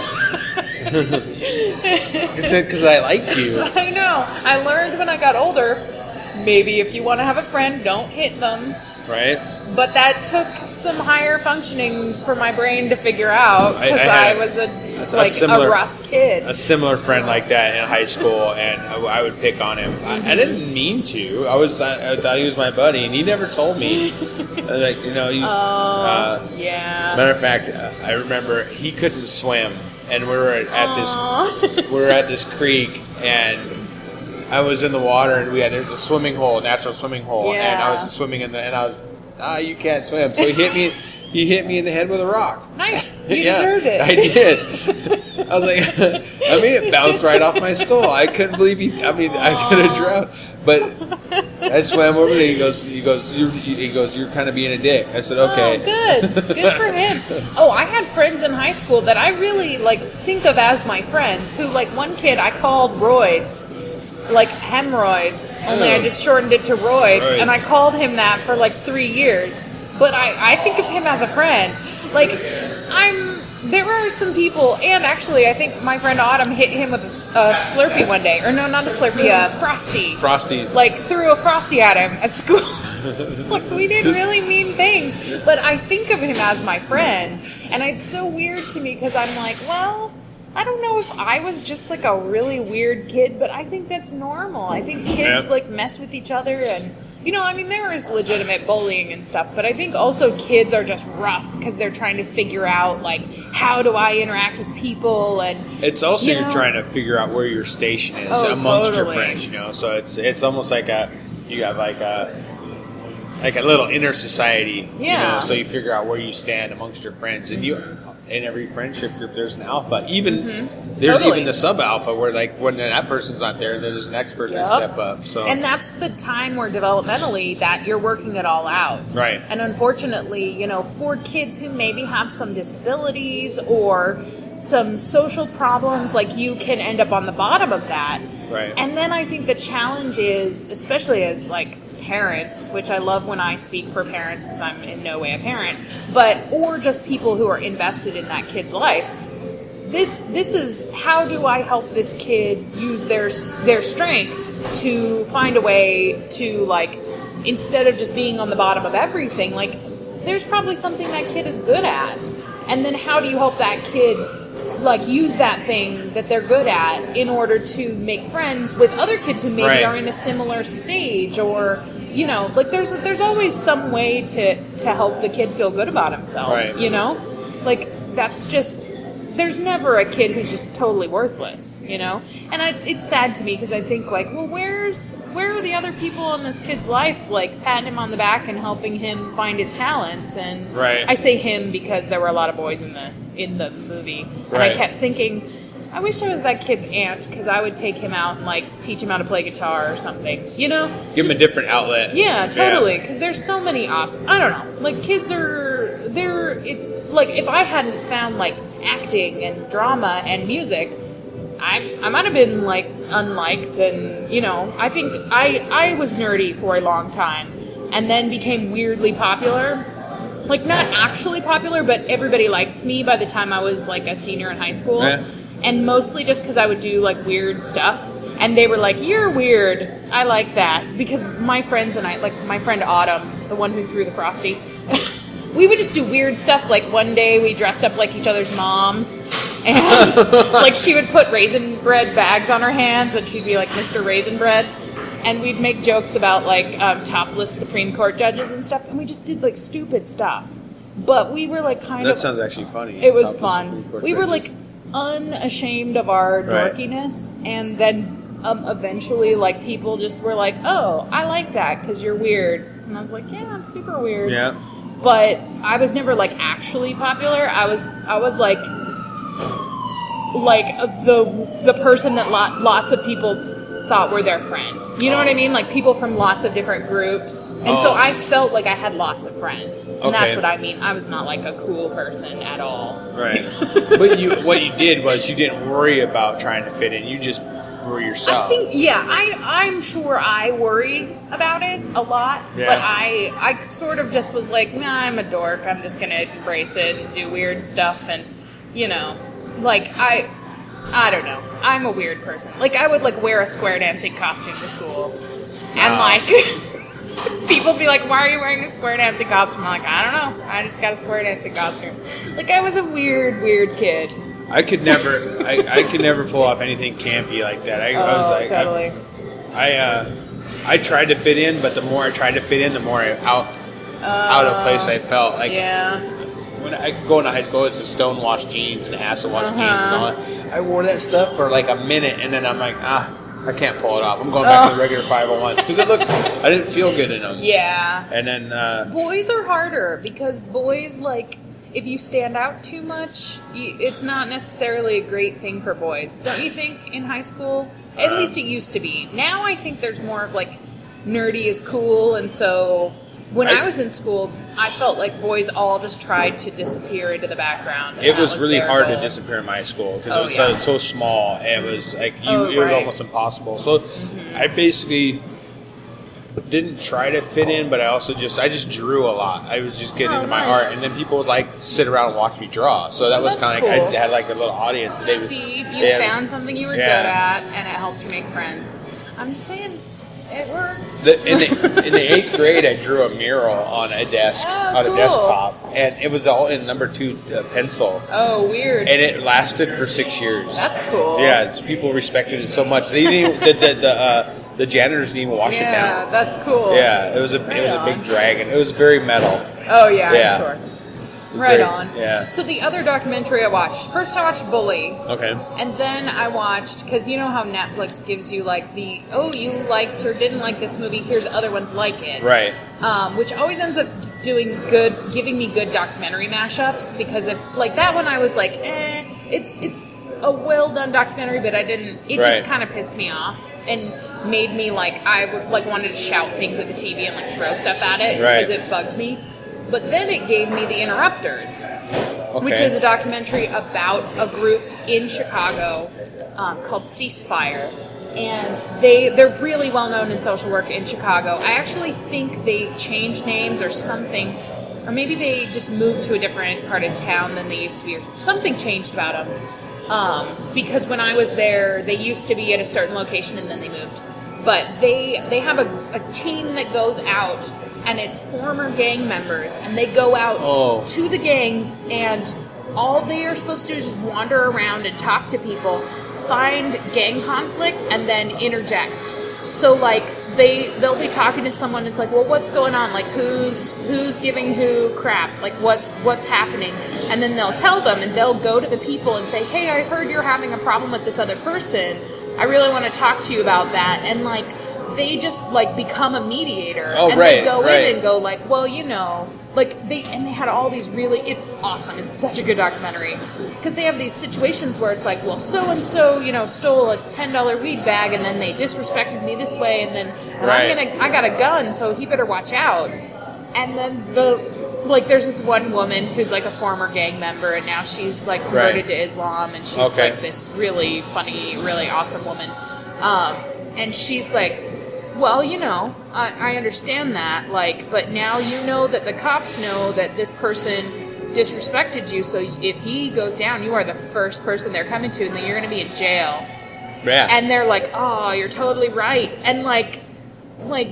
Because I like you. I know. I learned when I got older, maybe if you want to have a friend, don't hit them. Right. But that took some higher functioning for my brain to figure out, because I was a rough kid. A similar friend like that in high school, and I would pick on him. I didn't mean to. I thought he was my buddy, and he never told me. Like, you know. Yeah. Matter of fact, I remember he couldn't swim, and we were at this creek, and I was in the water, and there's a swimming hole, natural swimming hole, and I was swimming and I was, you can't swim. So he hit me in the head with a rock. Nice. You deserved it. I did. I was like, it bounced right off my skull. I couldn't believe I could have drowned. But I swam over to him. He goes, you're kind of being a dick. I said, okay. Oh, good for him. Oh, I had friends in high school that I really, like, think of as my friends, who, like, one kid I called roids. Like hemorrhoids, only I just shortened it to roids, and I called him that for like 3 years. But I think of him as a friend. Like, there are some people, and actually I think my friend Autumn hit him with a Slurpee one day. Or no, not a Slurpee, a Frosty. Frosty. Like, threw a Frosty at him at school. Like, we did really mean things. But I think of him as my friend, and it's so weird to me because I'm like, well, I don't know if I was just like a really weird kid, but I think that's normal. I think kids like mess with each other, and there is legitimate bullying and stuff, but I think also kids are just rough because they're trying to figure out, like, how do I interact with people, and it's also you're trying to figure out where your station is amongst your friends, So it's almost like you have like a little inner society, so you figure out where you stand amongst your friends, and in every friendship group there's an alpha. Even there's even the sub alpha where, like, when that person's not there, there's the next person to step up. So, and that's the time where developmentally that you're working it all out. Right. And unfortunately, for kids who maybe have some disabilities or some social problems, like, you can end up on the bottom of that. Right. And then I think the challenge is, especially as, like, parents, which I love when I speak for parents because I'm in no way a parent, or just people who are invested in that kid's life. This is, how do I help this kid use their strengths to find a way to, like, instead of just being on the bottom of everything, like, there's probably something that kid is good at, and then how do you help that kid, like, use that thing that they're good at in order to make friends with other kids who maybe are in a similar stage, or like, there's always some way to help the kid feel good about himself. Like, that's just, there's never a kid who's just totally worthless, and it's sad to me because I think, like, well, where are the other people in this kid's life, like, patting him on the back and helping him find his talents? And I say him because there were a lot of boys in the movie, and I kept thinking, I wish I was that kid's aunt, because I would take him out and, like, teach him how to play guitar or something, Give him a different outlet. Yeah, totally, because there's so many I don't know, like, kids are, like, if I hadn't found, like, acting and drama and music, I might have been, like, unliked, and, I think I was nerdy for a long time, and then became weirdly popular. Like, not actually popular, but everybody liked me by the time I was, like, a senior in high school. Yeah. And mostly just because I would do, like, weird stuff. And they were like, you're weird. I like that. Because my friends and I, like, my friend Autumn, the one who threw the Frosty, we would just do weird stuff. Like, one day we dressed up like each other's moms. And, like, she would put Raisin Bread bags on her hands, and she'd be like Mr. Raisin Bread. And we'd make jokes about, like, topless Supreme Court judges and stuff. And we just did, like, stupid stuff. But we were like That sounds actually funny. It was fun. We were like unashamed of our Right. dorkiness, and then eventually like people just were like, "Oh, I like that because you're weird," and I was like, "Yeah, I'm super weird." Yeah. But I was never like actually popular. I was like the person that lots of people thought were their friend. You know what I mean? Like people from lots of different groups. And so I felt like I had lots of friends. And that's what I mean. I was not like a cool person at all. Right. But what you did was you didn't worry about trying to fit in. You just were yourself. I think, I'm sure I worried about it a lot. Yeah. But I sort of just was like, nah, I'm a dork. I'm just going to embrace it and do weird stuff. And, like I don't know. I'm a weird person. Like, I would, like, wear a square dancing costume to school. And, like, people be like, why are you wearing a square dancing costume? I'm like, I don't know. I just got a square dancing costume. Like, I was a weird kid. I could never pull off anything campy like that. I was like, totally. I tried to fit in, but the more I tried to fit in, the more out of place I felt. Like, yeah. when I go into high school, it's the stonewashed jeans and acid wash jeans and all that. I wore that stuff for like a minute, and then I'm like, I can't pull it off. I'm going back to the regular 501s because I didn't feel good in them. Yeah. And then boys are harder because boys, like, if you stand out too much, it's not necessarily a great thing for boys. Don't you think in high school? At least it used to be. Now I think there's more of like nerdy is cool, and so when I was in school, I felt like boys all just tried to disappear into the background. It was really hard to disappear in my school because it was so small. And it was like it was almost impossible. So I basically didn't try to fit in, but I just drew a lot. I was just getting into my art, and then people would like sit around and watch me draw. So that was kind of like I had like a little audience. You found something you were good at, and it helped you make friends. I'm just saying. It works. In the 8th grade, I drew a mural on a desk, on a desktop, and it was all in number 2 pencil. Oh, weird. And it lasted for 6 years. That's cool. Yeah, people respected it so much. They didn't even, the janitors didn't even wash it down. Yeah, that's cool. Yeah, it was a big dragon. It was very metal. Oh yeah, I'm sure. Right on. Yeah. So the other documentary I watched, first I watched Bully. Okay. And then I watched, because you know how Netflix gives you like you liked or didn't like this movie, here's other ones like it. Right. Which always ends up giving me good documentary mashups, because if, like that one I was like, it's a well done documentary, but it just kind of pissed me off and made me wanted to shout things at the TV and like throw stuff at it because it bugged me. But then it gave me The Interrupters, which is a documentary about a group in Chicago called Ceasefire. And they're really well known in social work in Chicago. I actually think they've changed names or something, or maybe they just moved to a different part of town than they used to be, or something changed about them. Because when I was there, they used to be at a certain location and then they moved. But they have a team that goes out, and it's former gang members, and they go out to the gangs, and all they are supposed to do is just wander around and talk to people, find gang conflict, and then interject. So like they'll be talking to someone, it's like, well, what's going on? Like who's giving who crap? Like what's happening? And then they'll tell them, and they'll go to the people and say, hey, I heard you're having a problem with this other person. I really want to talk to you about that. And like they just like become a mediator, they go in and go like, well, like they had all these really, it's awesome. It's such a good documentary because they have these situations where it's like, well, so and so, stole a $10 weed bag, and then they disrespected me this way, and then I got a gun, so he better watch out. And then there's this one woman who's like a former gang member, and now she's like converted to Islam, and she's like this really funny, really awesome woman. And she's like, well, I understand that, but now you know that the cops know that this person disrespected you, so if he goes down, you are the first person they're coming to, and then you're going to be in jail. Yeah. And they're like, oh, you're totally right. And like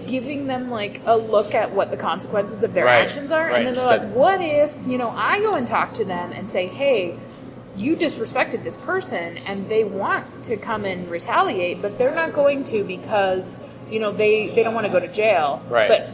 giving them like a look at what the consequences of their actions are. And then they're like, what if, I go and talk to them and say, hey, you disrespected this person, and they want to come and retaliate, but they're not going to because, they don't want to go to jail. Right. But,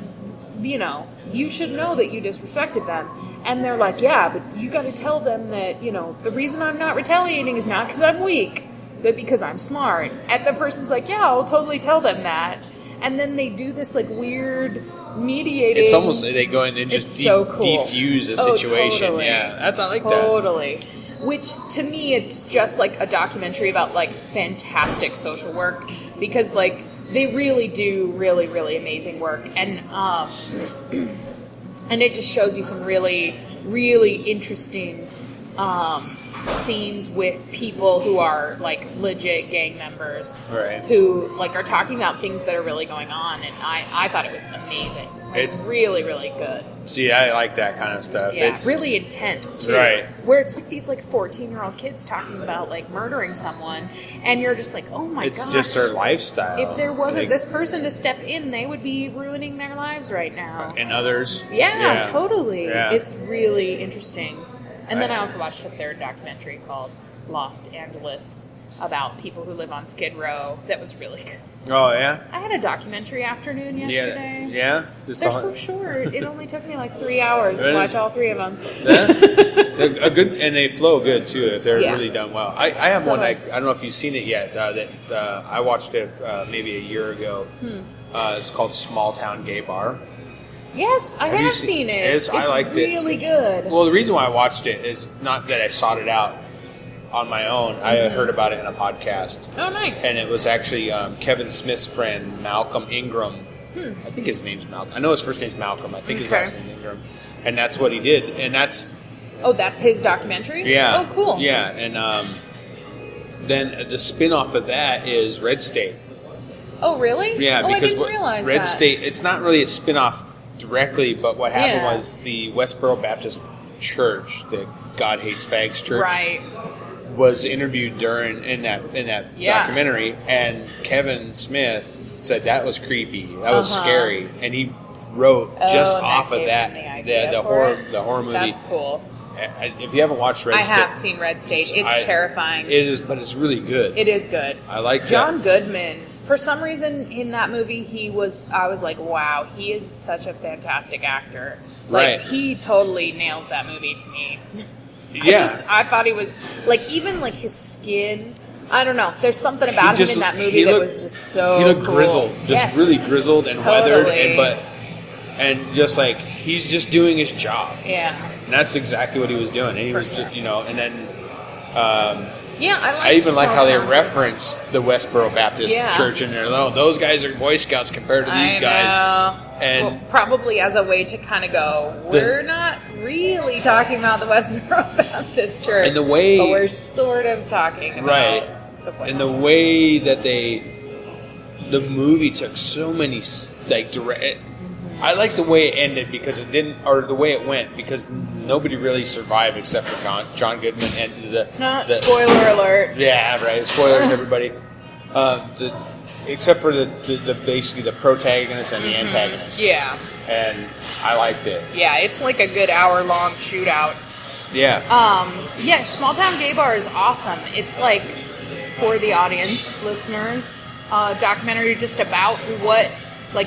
you should know that you disrespected them. And they're like, yeah, but you got to tell them that, the reason I'm not retaliating is not because I'm weak, but because I'm smart. And the person's like, yeah, I'll totally tell them that. And then they do this like weird mediating. It's almost like they go in and just so cool. defuse a situation. Totally. Yeah, I like that. Totally. Which, to me, it's just like a documentary about like fantastic social work, because like they really do really, really amazing work. And it just shows you some really, really interesting scenes with people who are like legit gang members, right? Who like are talking about things that are really going on, and I thought it was amazing. Like, it's really, really good. See, I like that kind of stuff. Yeah, it's really intense too. Right. Where it's like these like 14-year-old kids talking about like murdering someone, and you're just like, oh my gosh. It's just their lifestyle. If there wasn't this person to step in, they would be ruining their lives right now. And others. Yeah, totally. Yeah. It's really interesting. And then I also watched a third documentary called Lost Angeles about people who live on Skid Row that was really good. Oh, yeah? I had a documentary afternoon yesterday. Yeah? They're so short. It only took me like 3 hours to watch all three of them. A good, and they flow good, too, if they're really done well. I have one, I don't know if you've seen it yet, that I watched it maybe a year ago. It's called Small Town Gay Bar. Yes, I have seen it. It's I liked really good. Well, the reason why I watched it is not that I sought it out on my own. I heard about it in a podcast. Oh, nice. And it was actually Kevin Smith's friend, Malcolm Ingram. I think his name's Malcolm. I know his first name's Malcolm. I think his last name's Ingram. And that's what he did. And that's... Oh, that's his documentary? Yeah. Oh, cool. Yeah, and then the spin-off of that is Red State. Oh, really? Yeah, because because I didn't realize Red that. State, it's not really a spin-off directly, but what happened was the Westboro Baptist Church, the God Hates Fags Church, was interviewed in that documentary, and Kevin Smith said that was creepy, that was scary, and he wrote just off of that the horror movie. That's cool. If you haven't watched Red State, I have seen Red State. It's terrifying. It is, but it's really good. It is good. I like John Goodman. For some reason, in that movie, I was like, wow, he is such a fantastic actor. Like, he totally nails that movie to me. Yeah. I thought he was, like, even, like, his skin, I don't know. There's something about him in that movie that was just so He looked cool. Grizzled. Just really grizzled and weathered. And just, like, he's just doing his job. Yeah. And that's exactly what he was doing. And he was just, and then... I even like how they reference the Westboro Baptist Church in there. Oh, those guys are Boy Scouts compared to these guys. And probably as a way to kind of go, we're not really talking about the Westboro Baptist Church, and the way, but we're sort of talking about and the way that the movie took so many like direct. I like the way it ended because it didn't, or the way it went, because nobody really survived except for John Goodman and the spoiler alert. Yeah, right. Spoilers, everybody. Except for the basically the protagonist and the antagonist. Yeah. And I liked it. Yeah, it's like a good hour-long shootout. Yeah. Small Town Gay Bar is awesome. It's like, for the audience, listeners, documentary just about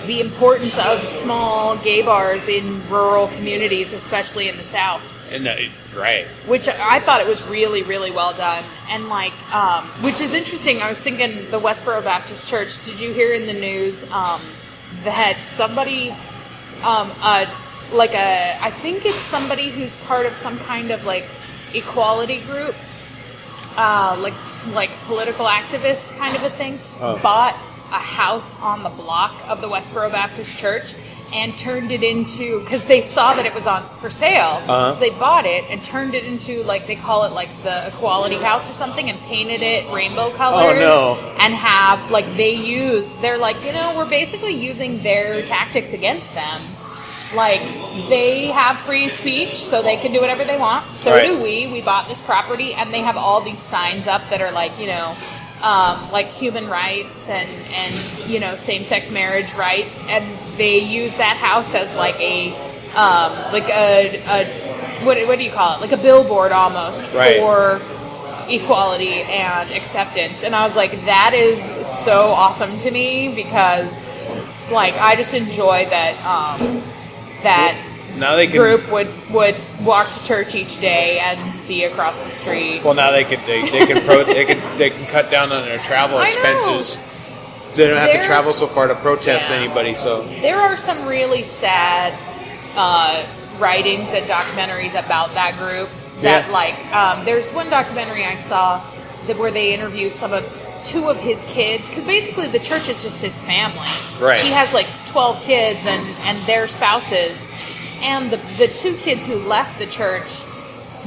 the importance of small gay bars in rural communities, especially in the South. Which I thought it was really, really well done. And which is interesting. I was thinking the Westboro Baptist Church, did you hear in the news that somebody, I think it's somebody who's part of some kind of equality group, like political activist kind of a thing, bought a house on the block of the Westboro Baptist Church and turned it into, because they saw that it was on for sale, so they bought it and turned it into, they call it the Equality House or something, and painted it rainbow colors. And have, they're we're basically using their tactics against them. They have free speech, so they can do whatever they want. So do we. We bought this property, and they have all these signs up that are human rights and same-sex marriage rights, and they use that house as what do you call it? Like a billboard almost for equality and acceptance. And I was like, that is so awesome to me, because I just enjoy that now they can, group would walk to church each day and see across the street. Well, now they can cut down on their travel expenses. They don't have to travel so far to protest anybody. So there are some really sad writings and documentaries about that group. That there's one documentary I saw where they interview two of his kids, because basically the church is just his family. Right. He has like 12 kids and their spouses, and the two kids who left the church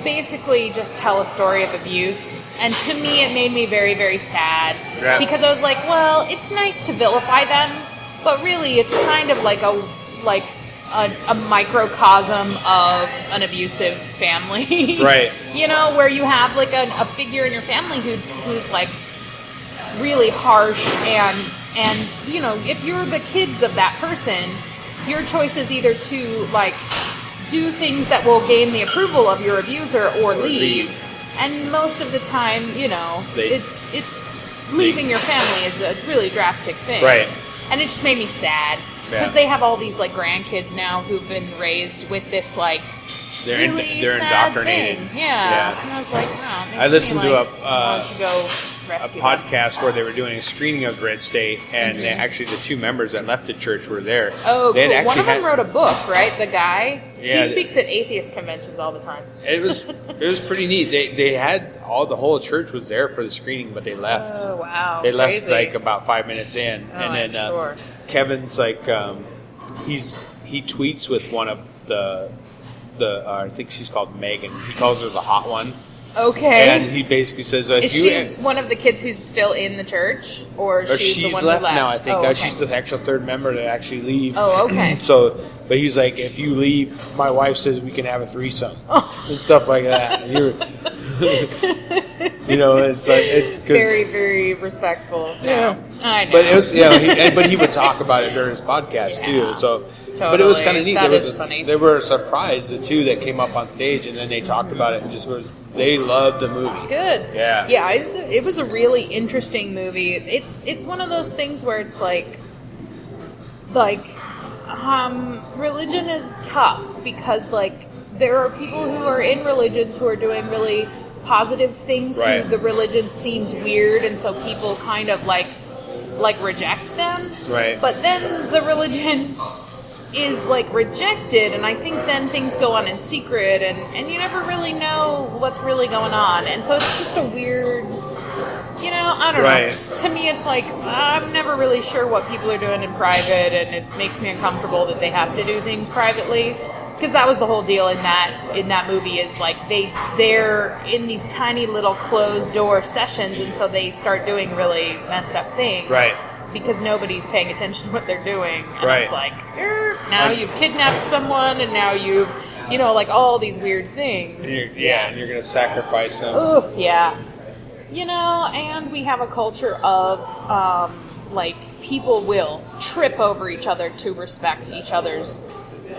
basically just tell a story of abuse. And to me, it made me very, very sad, because I was like, well, it's nice to vilify them, but really it's kind of like a microcosm of an abusive family. Right. You know, where you have like a figure in your family who's like really harsh, and you know, if you're the kids of that person, your choice is either to like do things that will gain the approval of your abuser or leave. And most of the time, you know, it's leaving your family is a really drastic thing. Right. And it just made me sad, because they have all these like grandkids now who've been raised with this like they're sad indoctrinated. Thing. Yeah. And I was like, wow. I listened to want to go rescue podcast them. where they were doing a screening of Red State, and actually the two members that left the church were there. Oh, cool. One of them wrote a book, right? The guy. Yeah, he speaks at atheist conventions all the time. It was pretty neat. They had the whole church was there for the screening, but they left. Oh, wow. They left Crazy. like about 5 minutes in, and then sure. Kevin's like he tweets with one of the I think she's called Megan. He calls her the hot one. Okay. And he basically says, is she one of the kids who's still in the church, or she's the one left who left now? I think okay. she's the actual third member to actually leave. Oh, okay. So, but he's like, if you leave, my wife says we can have a threesome and stuff like that. And you know, it's like very, very respectful. Yeah, I know. But it was but he would talk about it during his podcast too. So. Totally. But it was kind of neat. That is funny. They were surprised, the two that came up on stage, and then they talked about it and they loved the movie. Good. Yeah. Yeah, it was a really interesting movie. It's one of those things where it's like religion is tough, because like there are people who are in religions who are doing really positive things right. who the religion seems weird, and so people kind of like reject them. Right. But then the religion is like rejected, and I think then things go on in secret, and you never really know what's really going on, and so it's just a weird, you know, I don't know. To me, it's like I'm never really sure what people are doing in private, and it makes me uncomfortable that they have to do things privately, because that was the whole deal in that movie, is like they're in these tiny little closed door sessions, and so they start doing really messed up things. Right. Because nobody's paying attention to what they're doing. And right. It's like, now you've kidnapped someone, and now you've, you know, like all these weird things. And you're going to sacrifice them. Oof, yeah. You know, and we have a culture of, like, people will trip over each other to respect each other's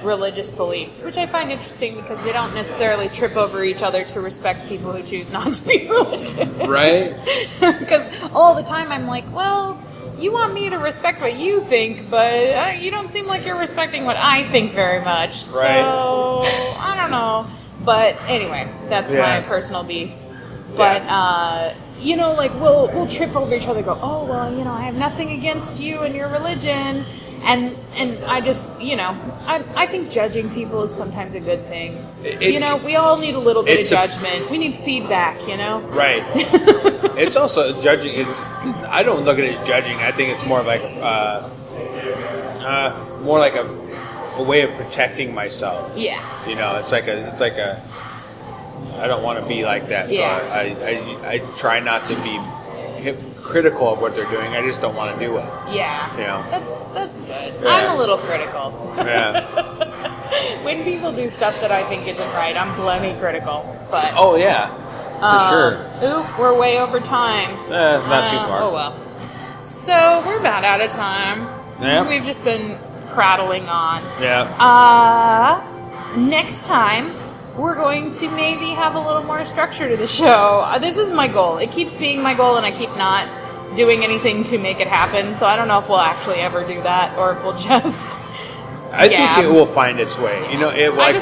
religious beliefs, which I find interesting, because they don't necessarily trip over each other to respect people who choose not to be religious. Right. Because all the time I'm like, well, you want me to respect what you think, but you don't seem like you're respecting what I think very much. So, I don't know. But anyway, that's my personal beef. But, you know, like, we'll trip over each other, go, oh, well, you know, I have nothing against you and your religion. And I just, you know, I think judging people is sometimes a good thing. You know, we all need a little bit of judgment. We need feedback, you know? Right. It's also judging. I don't look at it as judging. I think it's more of like a way of protecting myself. Yeah. You know, it's like a. I don't want to be like that, so I try not to be critical of what they're doing. I just don't want to do it. Yeah. You know? That's good. Yeah. I'm a little critical. Yeah. When people do stuff that I think isn't right, I'm plenty critical. But oh yeah, for sure. Oop, we're way over time. Not too far. Oh well. So we're about out of time. Yeah. We've just been prattling on. Yeah. Next time, we're going to maybe have a little more structure to the show. This is my goal. It keeps being my goal, and I keep not doing anything to make it happen. So I don't know if we'll actually ever do that, or if we'll just I think it will find its way. You know,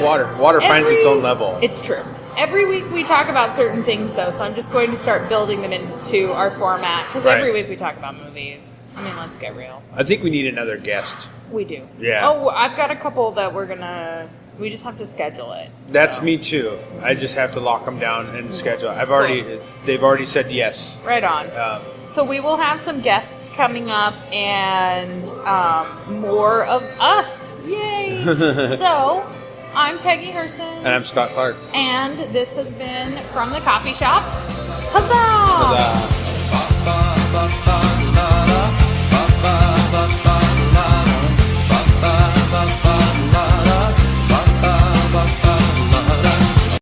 water. Water finds its own level. It's true. Every week we talk about certain things, though, so I'm just going to start building them into our format. Because every week we talk about movies. I mean, let's get real. I think we need another guest. We do. Yeah. Oh, I've got a couple that we're going to... We just have to schedule it. That's me, too. I just have to lock them down and schedule. They've already said yes. Right on. So we will have some guests coming up and more of us. Yay! So... I'm Peggy Hurson. And I'm Scott Clark. And this has been From the Coffee Shop. Huzzah! Huzzah!